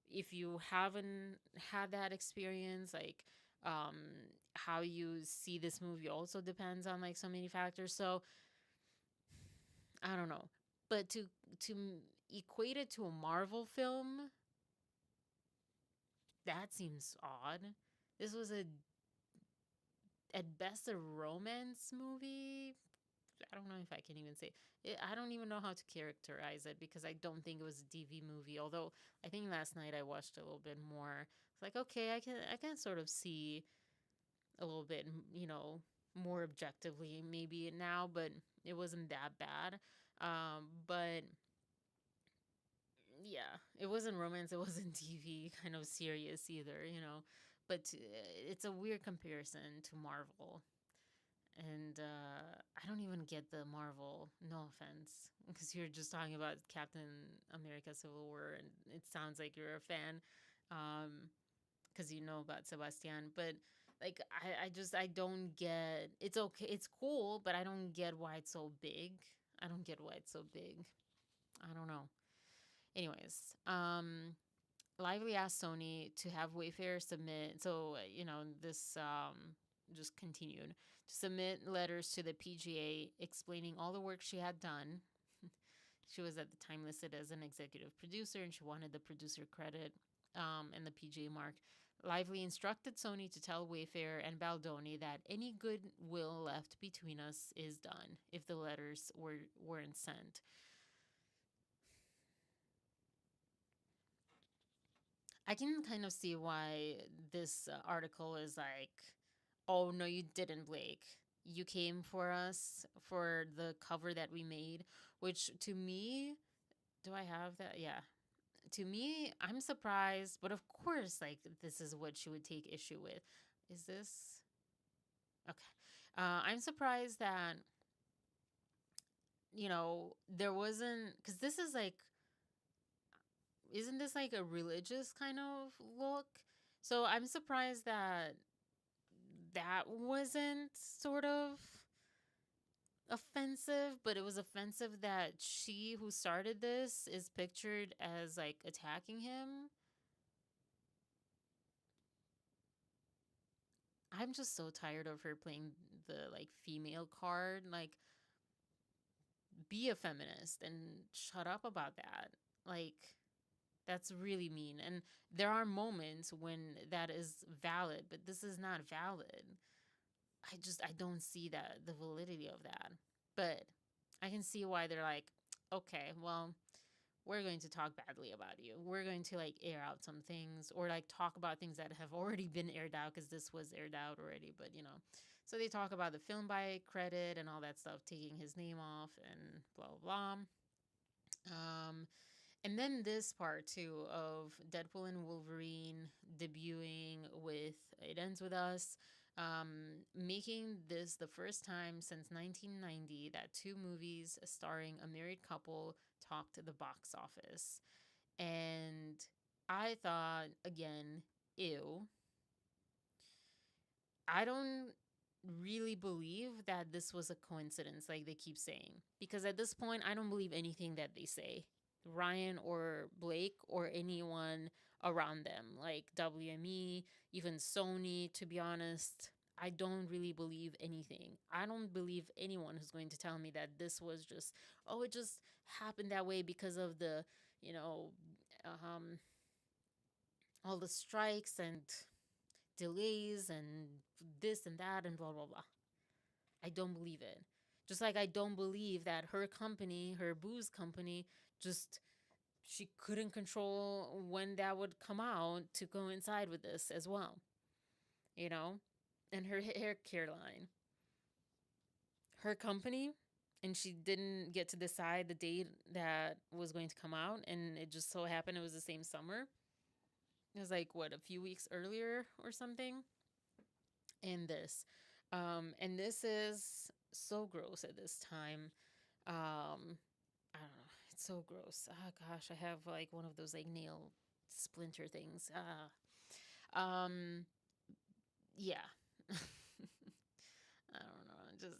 if you haven't had that experience, like, um, how you see this movie also depends on like so many factors. So I don't know. But to equate it to a Marvel film, that seems odd. This was at best a romance movie. I don't know if I can even say it. I don't even know how to characterize it because I don't think it was a DV movie. Although I think last night I watched a little bit more. It's like, okay, I can sort of see a little bit, more objectively maybe now, but it wasn't that bad. But yeah, it wasn't romance, it wasn't TV kind of serious either, But it's a weird comparison to Marvel. And I don't even get the Marvel, no offense, because you're just talking about Captain America Civil War, and it sounds like you're a fan, because you know about Sebastian. But like, I don't get, it's okay, it's cool, but I don't get why it's so big. I don't get why it's so big. I don't know. Anyways, Lively asked Sony to have Wayfair submit. So this just continued to submit letters to the PGA explaining all the work she had done. She was at the time listed as an executive producer, and she wanted the producer credit, and the PGA mark. Lively instructed Sony to tell Wayfair and Baldoni that any goodwill left between us is done if the letters weren't sent. I can kind of see why this article is like, oh, no, you didn't, Blake. You came for us for the cover that we made, which to me, do I have that? Yeah. To me, I'm surprised, but of course, like, this is what she would take issue with. Is this okay? I'm surprised that, there wasn't, because this is like, isn't this like a religious kind of look? So I'm surprised that that wasn't sort of offensive, but it was offensive that she who started this is pictured as like attacking him. I'm just so tired of her playing the like female card. Like, be a feminist and shut up about that. Like, that's really mean. And there are moments when that is valid, but this is not valid. I don't see the validity of that. But I can see why they're like, okay, well, we're going to talk badly about you. We're going to like air out some things, or like talk about things that have already been aired out, because this was aired out already, but So they talk about the film by credit and all that stuff, taking his name off and blah, blah, blah. And then this part too of Deadpool and Wolverine debuting with It Ends With Us, making this the first time since 1990 that two movies starring a married couple talked to the box office. And I thought, again, ew. I don't really believe that this was a coincidence like they keep saying, because at this point I don't believe anything that they say, Ryan or Blake or anyone around them, like WME, even Sony. To be honest, I don't really believe anything. I don't believe anyone who's going to tell me that this was just, oh, it just happened that way because of the all the strikes and delays and this and that and blah, blah, blah. I don't believe it. Just like I don't believe that her company, her booze company, she couldn't control when that would come out to coincide with this as well. And her hair care line. Her company, and she didn't get to decide the date that was going to come out, and it just so happened it was the same summer. It was like, what, a few weeks earlier or something? And this is so gross at this time. I don't know. It's so gross. Oh gosh, I have like one of those like nail splinter things. Yeah. I don't know.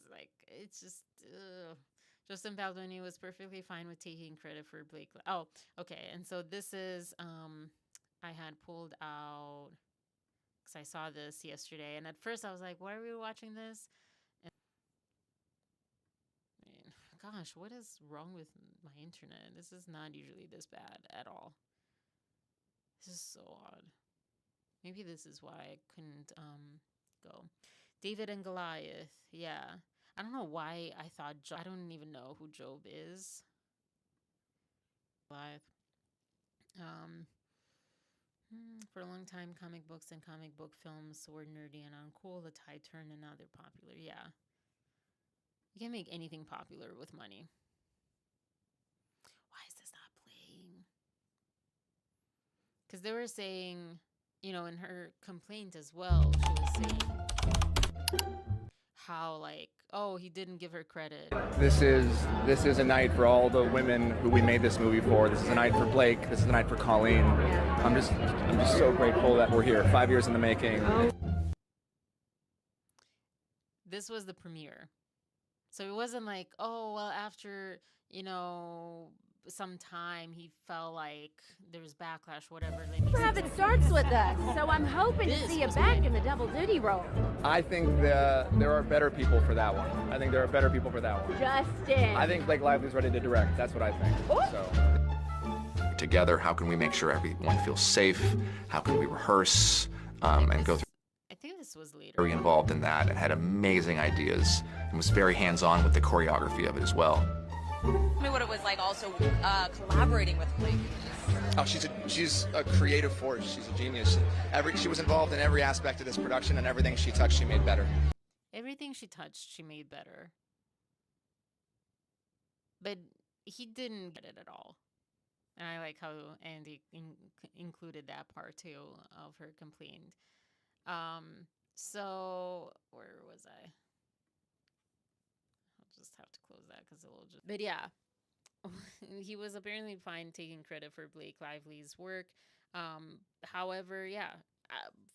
It's just. Justin Baldoni was perfectly fine with taking credit for Blake. Oh, okay. And so this is. I had pulled out, because I saw this yesterday, and at first I was like, why are we watching this? And, gosh, what is wrong with my internet? This is not usually this bad at all. This is so odd. Maybe this is why I couldn't go. David and Goliath. Yeah. I don't know why I thought I don't even know who Job is. Goliath. For a long time, comic books and comic book films were nerdy and uncool. The tide turned and now they're popular. Yeah. You can make anything popular with money. Why is this not playing? Because they were saying, in her complaint as well, she was saying how like, oh, he didn't give her credit. This is a night for all the women who we made this movie for. This is a night for Blake. This is a night for Colleen. I'm just so grateful that we're here. 5 years in the making. This was the premiere. So it wasn't like, oh, well, after, some time he felt like there was backlash, whatever. It starts with us, so I'm hoping to see you back in the double duty role. I think there are better people for that one. Justin. I think Blake Lively's ready to direct. That's what I think. So. Together, how can we make sure everyone feels safe? How can we rehearse and go through? I think this was later. Very involved in that and had amazing ideas and was very hands-on with the choreography of it as well. Tell me what it was like also collaborating with Blake. Oh, she's a creative force. She's a genius. She was involved in every aspect of this production, and everything she touched, she made better. Everything she touched, she made better. But he didn't get it at all. And I like how Andy included that part too of her complaint. So where was I? I'll just have to close that because it'll just. But yeah, he was apparently fine taking credit for Blake Lively's work. However, yeah,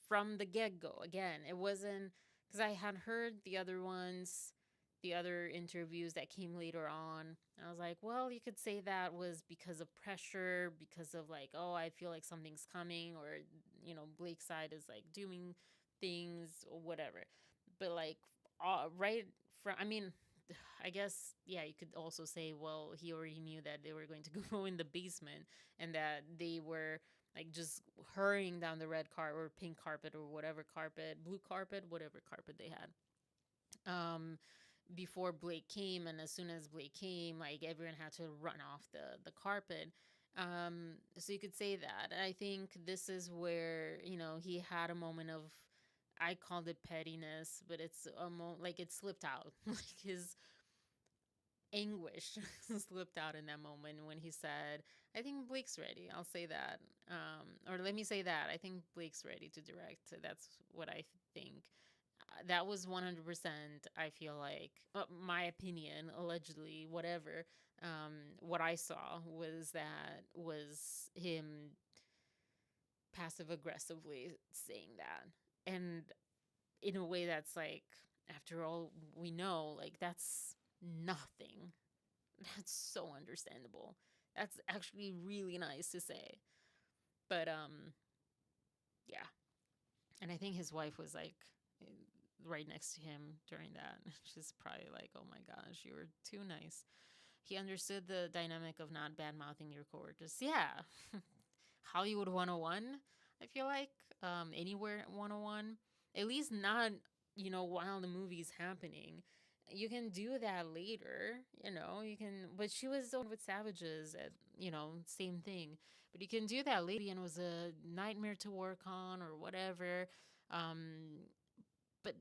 from the get-go, again, it wasn't because I had heard the other ones, the other interviews that came later on. I was like, well, you could say that was because of pressure, because of like, oh, I feel like something's coming, or, you know, Blake's side is like doing things or whatever. But like, right from, I mean, I guess, yeah, you could also say, well, he already knew that they were going to go in the basement and that they were like just hurrying down the red carpet or pink carpet or whatever carpet, blue carpet, whatever carpet they had. Before Blake came, and as soon as Blake came, like everyone had to run off the carpet. So you could say that. I think this is where, you know, he had a moment of, I called it pettiness, but it's like it slipped out. Like his anguish slipped out in that moment when he said, I think Blake's ready. I'll say that. Or let me say that. I think Blake's ready to direct. That's what I think. That was 100%, I feel like, my opinion, allegedly, whatever. What I saw was him passive aggressively saying that. And in a way that's like, after all we know, like that's nothing. That's so understandable. That's actually really nice to say. But yeah. And I think his wife was like right next to him during that. She's probably like, oh my gosh, you were too nice. He understood the dynamic of not bad mouthing your coworkers. Yeah. Hollywood 101, I feel like. Anywhere 101. At least not, you know, while the movie's happening. You can do that later, you know, you can, but she was with Savages, at, you know, same thing. But you can do that later, and it was a nightmare to work on or whatever. But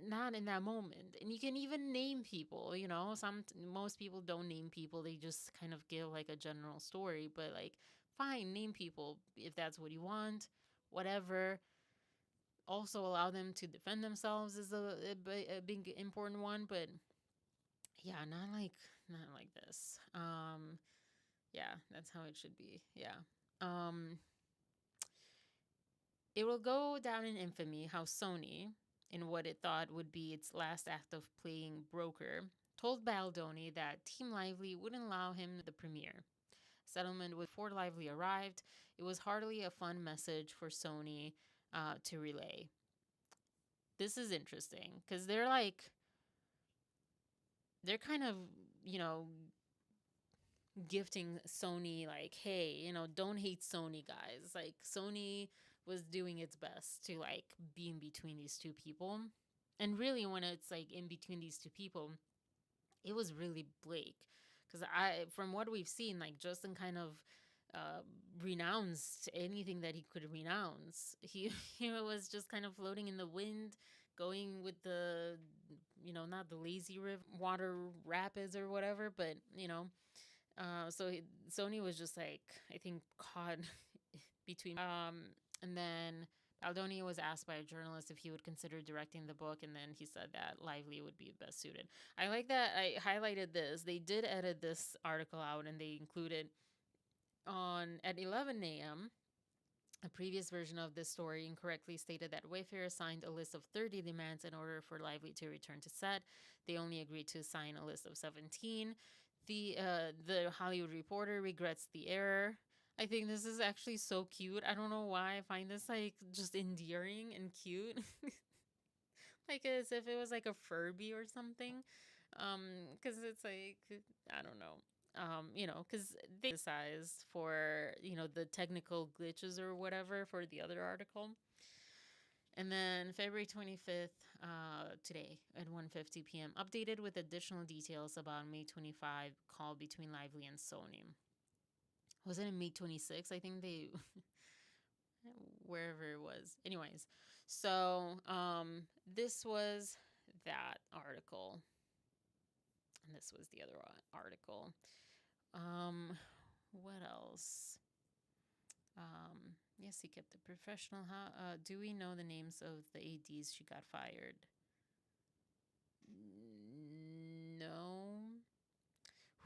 not in that moment. And you can even name people, you know, most people don't name people, they just kind of give like a general story. But like, fine, name people if that's what you want, whatever. Also allow them to defend themselves is a big important one. But yeah, not like this. Yeah, that's how it should be. Yeah. It will go down in infamy how Sony, in what it thought would be its last act of playing broker, told Baldoni that Team Lively wouldn't allow him the premiere. Settlement before Lively arrived, it was hardly a fun message for Sony to relay. This is interesting because they're kind of, you know, gifting Sony like, hey, you know, don't hate Sony, guys. Like Sony was doing its best to like be in between these two people. And really when it's like in between these two people, it was really Blake. Because from what we've seen, like Justin kind of renounced anything that he could renounce. He was just kind of floating in the wind, going with the, you know, not the lazy river, water rapids or whatever, but, you know, so Sony was just like, I think, caught between. And then Baldoni was asked by a journalist if he would consider directing the book, and then he said that Lively would be best suited. I like that. I highlighted this. They did edit this article out, and they included at 11 a.m. A previous version of this story incorrectly stated that Wayfair signed a list of 30 demands in order for Lively to return to set. They only agreed to sign a list of 17. The Hollywood Reporter regrets the error. I think this is actually so cute. I don't know why I find this like just endearing and cute. Like as if it was like a Furby or something. Because it's like, I don't know. You know, because they criticized for, you know, the technical glitches or whatever for the other article. And then February 25th, today at 1:50 p.m., updated with additional details about May 25 call between Lively and Sony. Was it in May 26th? I think they wherever it was. Anyways, so this was that article. And this was the other article. What else? Yes, he kept it professional. How do we know the names of the ADs she got fired? No.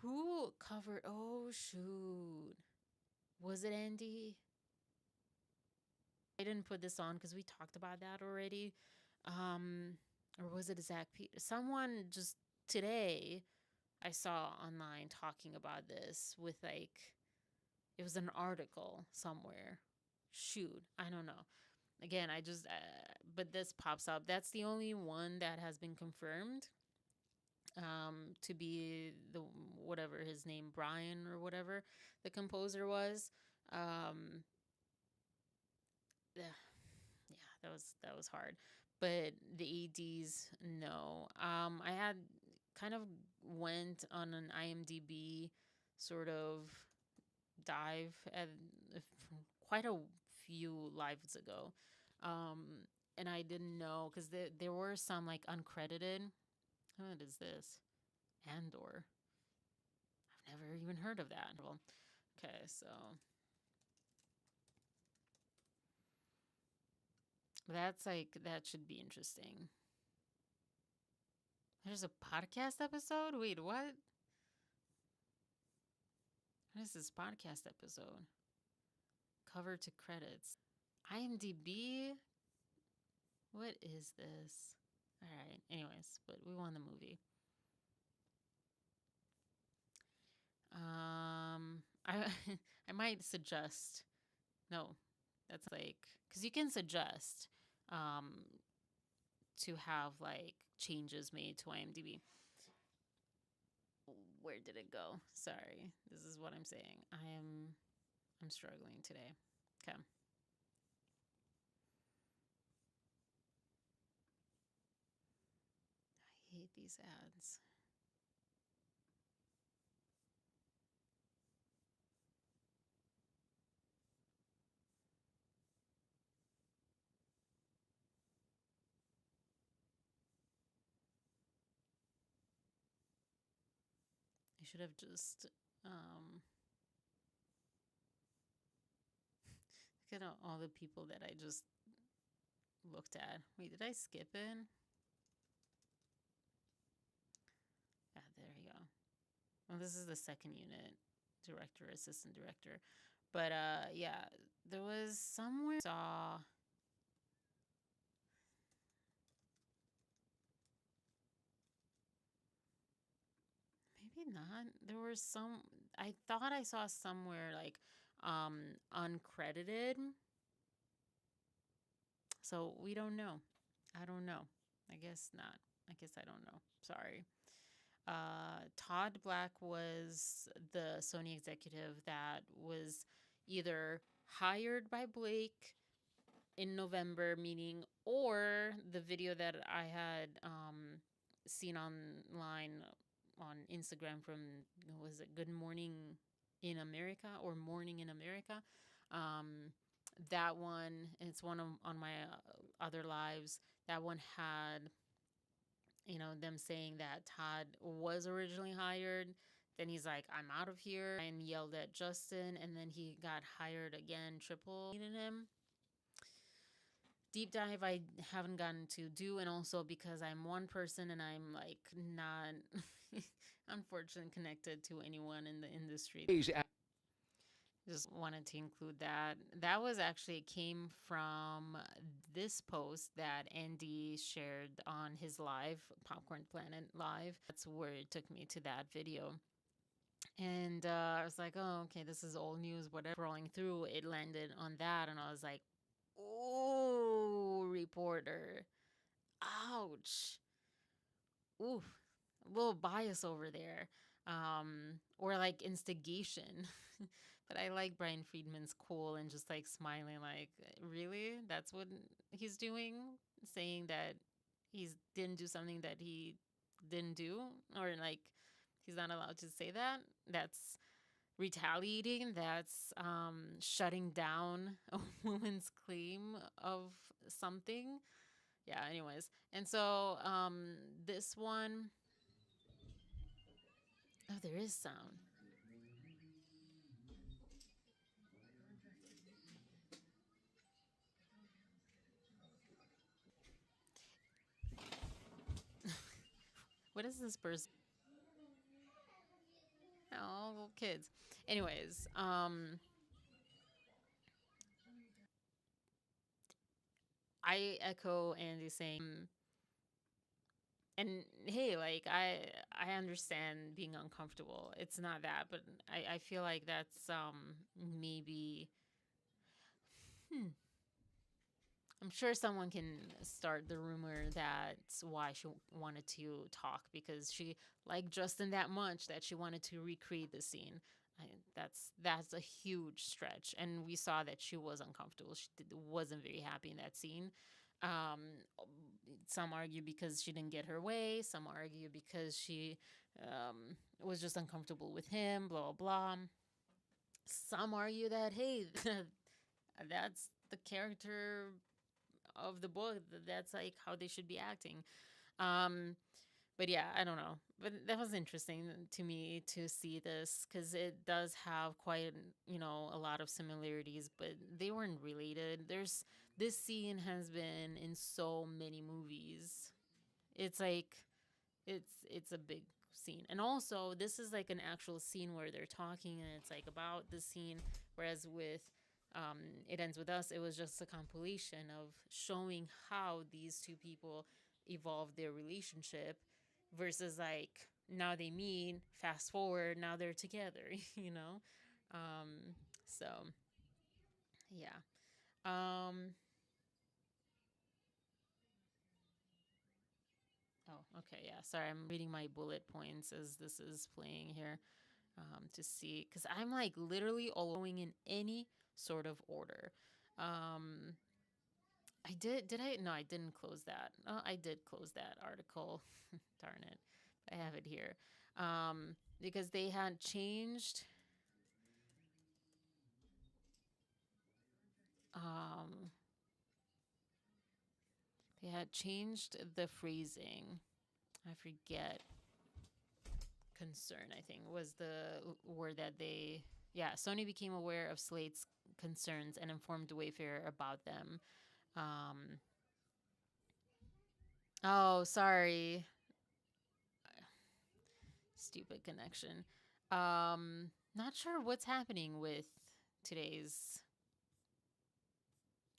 Who covered? Oh, shoot. Was it Andy? I didn't put this on because we talked about that already. Or was it Zach Peter? Someone just today I saw online talking about this with like, it was an article somewhere. Shoot, I don't know. Again, I just, but this pops up. That's the only one that has been confirmed to be the, whatever his name, Brian or whatever the composer was. Yeah, that was hard. But the ADs, no. I had kind of went on an IMDb sort of dive at quite a few lives ago. And I didn't know because there were some like uncredited. What is this? Andor. I've never even heard of that. Okay, so that's like, that should be interesting. There's a podcast episode? Wait, what? What is this podcast episode? Cover to credits. IMDb? What is this? All right, anyways, but we won the movie. I I might suggest, no, that's like, because you can suggest to have like changes made to IMDb. Where did it go? Sorry, this is what I'm saying. I'm struggling today. Okay. I hate these ads. I should have just look at all the people that I just looked at. Wait, did I skip it? Yeah, there you go. Well, this is the second unit, director, assistant director. But yeah, there was somewhere I saw, maybe not. There was some, I thought I saw somewhere like uncredited. So we don't know. I don't know. I guess not. I guess I don't know. Sorry. Todd Black was the Sony executive that was either hired by Blake in November meeting, or the video that I had seen online on Instagram from, was it Good Morning in America or Morning in America? That one, it's one of, on my other lives, that one had, you know, them saying that Todd was originally hired. Then he's like, I'm out of here, and yelled at Justin, and then he got hired again, triple needed him. Deep dive I haven't gotten to do, and also because I'm one person and I'm like not unfortunately connected to anyone in the industry. Just wanted to include that. That was actually, came from this post that Andy shared on his live, Popcorn Planet Live. That's where it took me to that video. And I was like, oh, okay, this is old news, whatever. Scrolling through, it landed on that, and I was like, oh, reporter. Ouch. Ooh, a little bias over there. Or like instigation. But I like Brian Friedman's cool and just like smiling, like, really? That's what he's doing? Saying that he didn't do something that he didn't do? Or like he's not allowed to say that? That's retaliating, that's shutting down a woman's claim of something. Yeah, anyways. And so this one, oh, there is sound. What is this person? Oh, little kids. Anyways, I echo Andy saying, and hey, like I understand being uncomfortable. It's not that, but I feel like that's maybe I'm sure someone can start the rumor that's why she wanted to talk, because she liked Justin that much that she wanted to recreate the scene. That's a huge stretch, and we saw that she was uncomfortable. She wasn't very happy in that scene. Um, some argue because she didn't get her way. Some argue because she was just uncomfortable with him. Blah blah blah. Some argue that hey, that's the character of the book. That's like how they should be acting. Um, but yeah, I don't know. But that was interesting to me to see this, because it does have quite, a lot of similarities, but they weren't related. This scene has been in so many movies. It's like it's a big scene. And also, this is like an actual scene where they're talking, and it's like about the scene, whereas with It Ends With Us, it was just a compilation of showing how these two people evolved their relationship, versus like now they meet, fast forward, now they're together, you know? So yeah. Um oh, okay, yeah. Sorry, I'm reading my bullet points as this is playing here, to see, because I'm like literally all going in any sort of order. Um I did I no, I didn't close that. Oh, I did close that article. Darn it. I have it here. Because they had changed um they had changed the phrasing. I forget. Concern, I think, was the word that they, yeah, Sony became aware of Slate's concerns and informed Wayfair about them. Um oh, sorry. Stupid connection. Not sure what's happening with today's,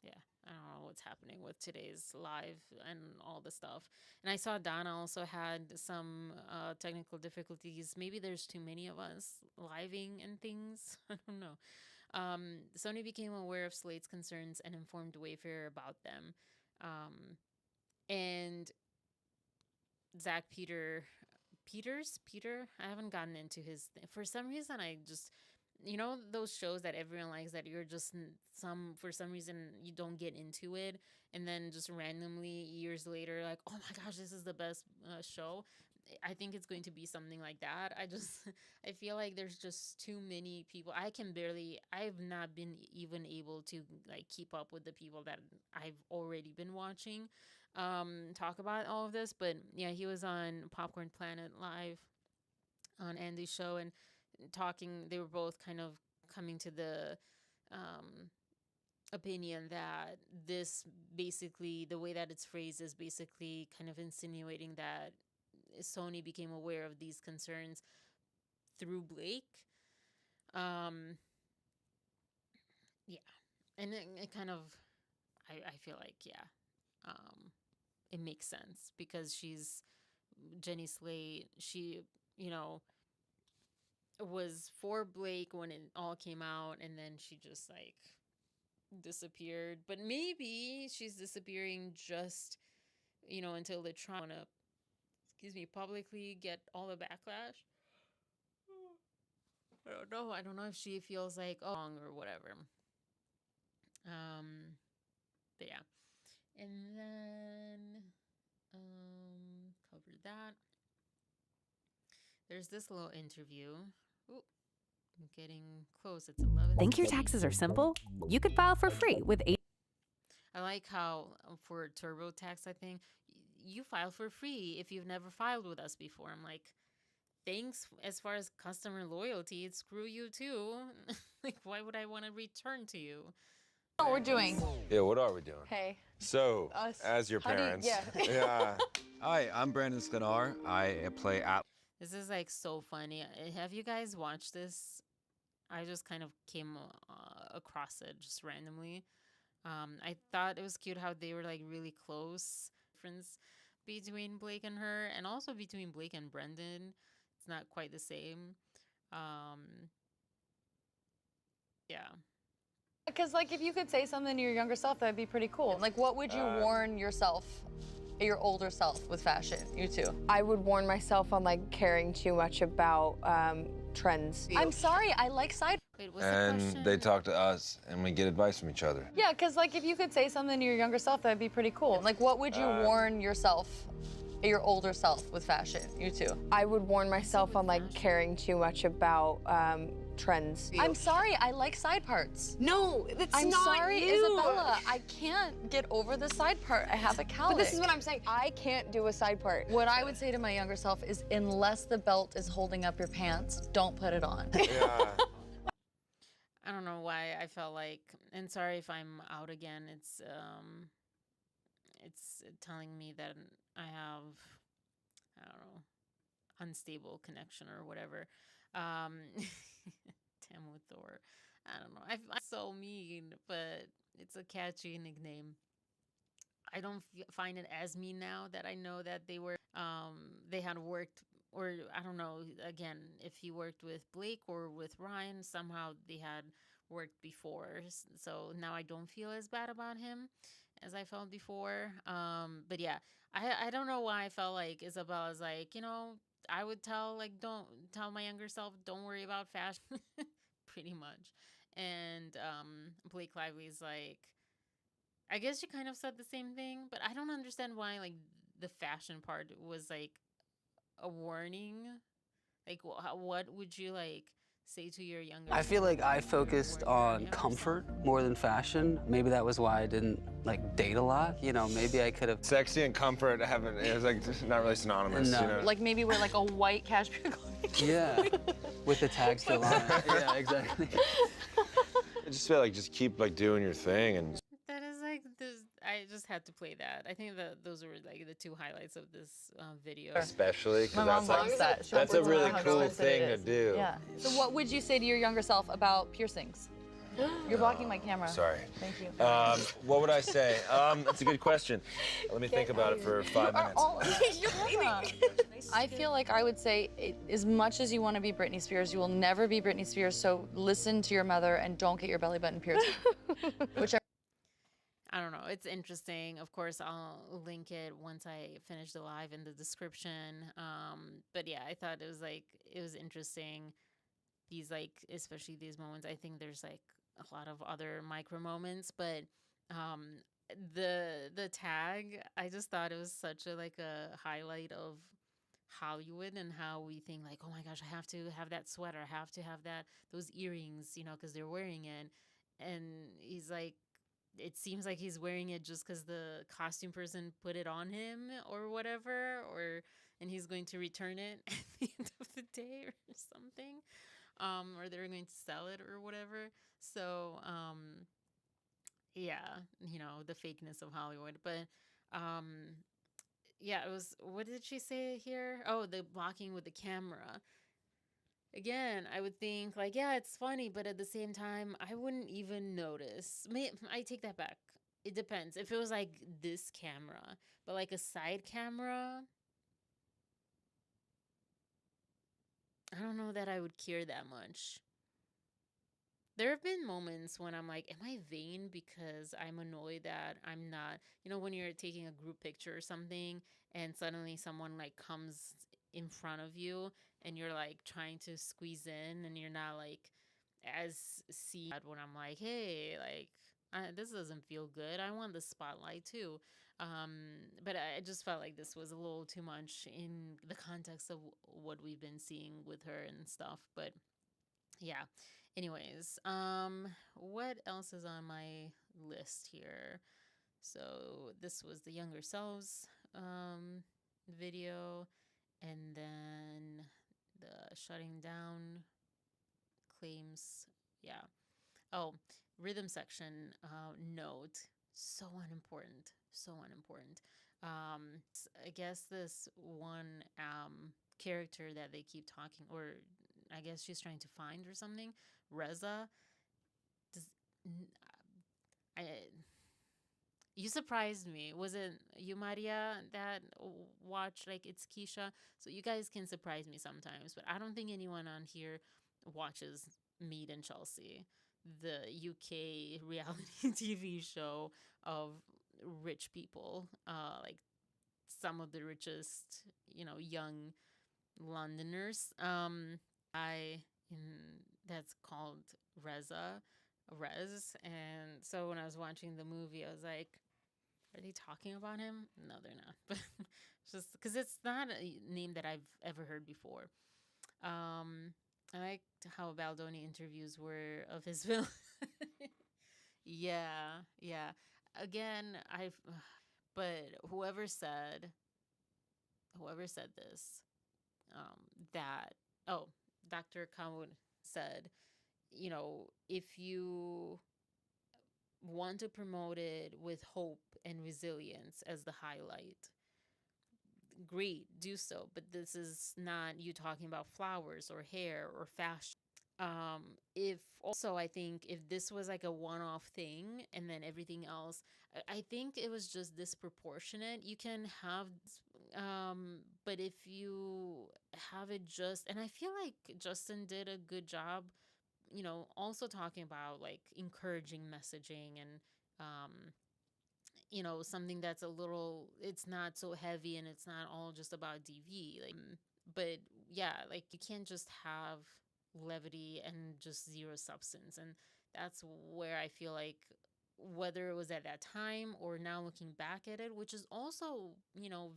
yeah, I don't know what's happening with today's live and all the stuff. And I saw Donna also had some technical difficulties. Maybe there's too many of us living and things. I don't know. Sony became aware of Slate's concerns and informed Wayfair about them. And Zach Peter, I haven't gotten into his for some reason. I just, those shows that everyone likes, that you're just some for some reason you don't get into it, and then just randomly years later, like, oh my gosh, this is the best show. I think it's going to be something like that. I feel like there's just too many people. I've not been even able to like keep up with the people that I've already been watching talk about all of this. But yeah, he was on Popcorn Planet Live on Andy's show, and talking, they were both kind of coming to the opinion that this, basically the way that it's phrased, is basically kind of insinuating that Sony became aware of these concerns through Blake. Yeah. And it kind of, I feel like, yeah, it makes sense, because Jenny Slate, she, was for Blake when it all came out, and then she just like disappeared. But maybe she's disappearing just, until they try to, publicly get all the backlash. I don't know if she feels like, oh, or whatever. But yeah. And then cover that. There's this little interview. Ooh, getting close. It's 11. Think your taxes are simple? You could file for free with I like how for TurboTax, I think you file for free if you've never filed with us before. I'm like, thanks. As far as customer loyalty, screw you too. Like, why would I want to return to you? What we're doing. Yeah, what are we doing? Hey. So, Us. as your How do you- parents. yeah. Yeah. Hi, I'm Brandon Sklar. I play This is like so funny. Have you guys watched this? I just kind of came across it just randomly. I thought it was cute how they were like really close. Difference between Blake and her, and also between Blake and Brendan. It's not quite the same. Yeah. Because, like, if you could say something to your younger self, that'd be pretty cool. Like, what would you warn yourself, your older self, with fashion? You two. I would warn myself on, like, caring too much about trends. I'm sorry, I like side. Wait, what's the and question? they talk to us, and we get advice from each other. Yeah, because, like, if you could say something to your younger self, that'd be pretty cool. Like, what would you warn yourself, your older self, with fashion? You two. I would warn myself on, like, caring too much about trends. I'm sorry, I like side parts. No, that's I'm not sorry, you. Isabella. I can't get over the side part. I have a cowlick. But this is what I'm saying. I can't do a side part. What I would say to my younger self is, unless the belt is holding up your pants, don't put it on. Yeah. I don't know why I felt like, and sorry if I'm out again. It's telling me that I have, I don't know, unstable connection or whatever. Damn with Thor. I don't know. I'm so mean, but it's a catchy nickname. I don't find it as mean now that I know that they had worked, or I don't know, again, if he worked with Blake or with Ryan, somehow they had worked before. So now I don't feel as bad about him as I felt before. But yeah, I don't know why I felt like Isabella's like, I would don't tell my younger self, don't worry about fashion, pretty much. And Blake Lively's like, I guess she kind of said the same thing, but I don't understand why like the fashion part was like a warning. Like, what would you like say to your younger self? I feel like I focused on comfort more than fashion. Maybe that was why I didn't like date a lot. Maybe I could have. Sexy and comfort it's like not really synonymous. No. Like maybe wear like a white cashmere clothing. Yeah, with the tag still on. Yeah, exactly. I just feel like just keep like doing your thing and. That is like this. I just had to play that. I think that those were like the two highlights of this video. Especially My because mom loves that. She that's a wants to know really how cool expensive thing it to is. do. Yeah. So what would you say to your younger self about piercings? You're blocking my camera. Sorry. Thank you. What would I say? That's a good question. Let me think about it for 5 minutes. I feel like I would say, as much as you want to be Britney Spears, you will never be Britney Spears. So listen to your mother and don't get your belly button pierced. I don't know. It's interesting. Of course, I'll link it once I finish the live in the description. But yeah, I thought it was interesting. These especially these moments. I think there's a lot of other micro moments, but the tag, I just thought it was such a highlight of Hollywood and how we think oh my gosh, I have to have that sweater, I have to have those earrings, because they're wearing it, and he's like, it seems like he's wearing it just because the costume person put it on him or whatever, and he's going to return it at the end of the day or something, or they're going to sell it or whatever. So yeah, the fakeness of Hollywood. But yeah, it was, what did she say here? Oh, the blocking with the camera. Again, I would think yeah, it's funny, but at the same time, I wouldn't even notice. I take that back. It depends. If it was this camera, but a side camera, I don't know that I would care that much. There have been moments when I'm like, am I vain because I'm annoyed that I'm not, when you're taking a group picture or something and suddenly someone comes in front of you and you're trying to squeeze in and you're not as seen when I'm like, hey, this doesn't feel good. I want the spotlight too. But I just felt like this was a little too much in the context of what we've been seeing with her and stuff. But Yeah. Anyways, what else is on my list here? So this was the younger selves video, and then the shutting down claims. Yeah. Oh, rhythm section note. So unimportant. So unimportant. I guess this one character that they keep talking, or I guess she's trying to find or something, Reza. Does I You surprised me. Was it you, Maria, that watched like It's Keisha? So you guys can surprise me sometimes, but I don't think anyone on here watches Meet and Chelsea, the UK reality TV show of rich people, like some of the richest, young Londoners. I that's called Rez, and so when I was watching the movie, I was like, are they talking about him? No, they're not. But just because it's not a name that I've ever heard before. I liked how Baldoni interviews were of his film. Yeah, yeah. Again, but whoever said this, that, oh, Dr. Kamoud said, if you want to promote it with hope and resilience as the highlight, great, do so. But this is not you talking about flowers or hair or fashion. If also, I think if this was like a one-off thing and then everything else, I think it was just disproportionate. You can have, but if you have it just, and I feel like Justin did a good job, also talking about like encouraging messaging and, something that's a little, it's not so heavy and it's not all just about DV. Like, but yeah, like you can't just have levity and just zero substance. And that's where I feel like, whether it was at that time or now looking back at it, which is also,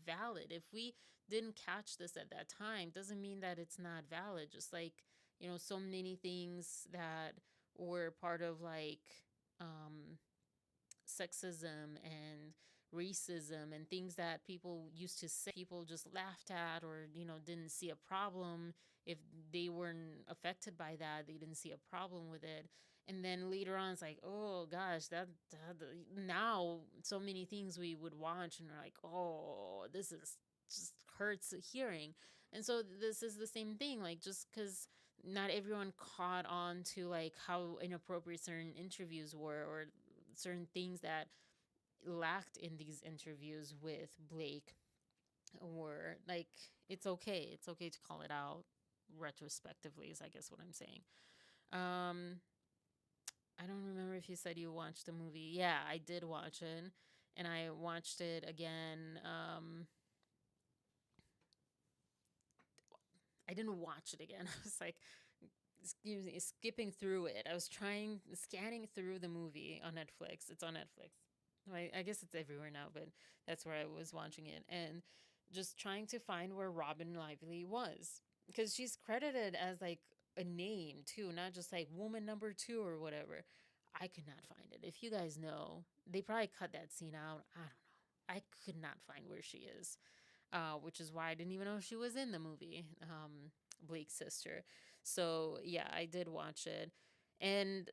valid. If we didn't catch this at that time, doesn't mean that it's not valid. Just like, so many things that were part of like, sexism and racism and things that people used to say, people just laughed at, or didn't see a problem. If they weren't affected by that, they didn't see a problem with it. And then later on it's like, oh gosh, that now so many things we would watch and we're like, oh, this is just hurts hearing. And so this is the same thing, like, just because not everyone caught on to like how inappropriate certain interviews were, or certain things that lacked in these interviews with Blake, were like, it's okay. It's okay to call it out retrospectively, is I guess what I'm saying. I don't remember if you said you watched the movie. Yeah, I did watch it, and I watched it again. I didn't watch it again. I was like, skipping through it. I was scanning through the movie on Netflix. It's on Netflix. I guess it's everywhere now, but that's where I was watching it. And just trying to find where Robin Lively was. Because she's credited as like a name too, not just like woman number 2 or whatever. I could not find it. If you guys know, they probably cut that scene out. I don't know. I could not find where she is, which is why I didn't even know she was in the movie, Blake's sister. So yeah, I did watch it. And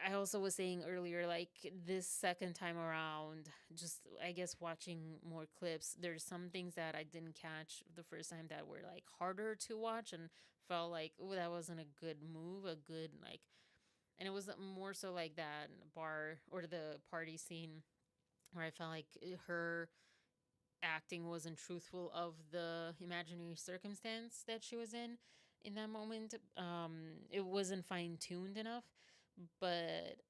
I also was saying earlier, like this second time around, just I guess watching more clips, there's some things that I didn't catch the first time that were like harder to watch, and felt like, oh, that wasn't a good move, a good like, and it was more so like that bar or the party scene where I felt like her acting wasn't truthful of the imaginary circumstance that she was in that moment. It wasn't fine tuned enough. But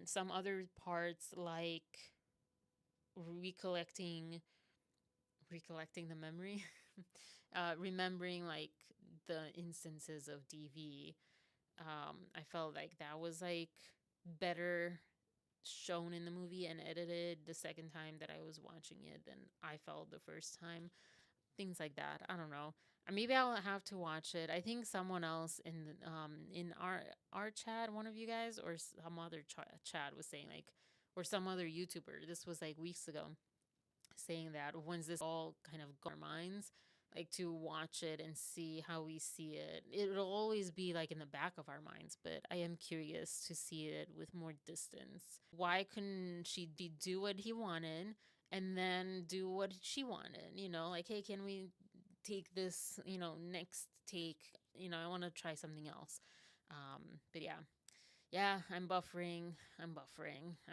some other parts, like recollecting the memory, remembering like the instances of DV, I felt like that was like better shown in the movie and edited the second time that I was watching it than I felt the first time. Things like that. I don't know. Maybe I'll have to watch it. I think someone else in our chat, one of you guys or some other chat was saying like, or some other YouTuber. This was like weeks ago, saying that once this all kind of got our minds, like to watch it and see how we see it. It'll always be like in the back of our minds, but I am curious to see it with more distance. Why couldn't she do what he wanted and then do what she wanted? You know, like, hey, can we take this, next take? I want to try something else. But yeah, I'm buffering.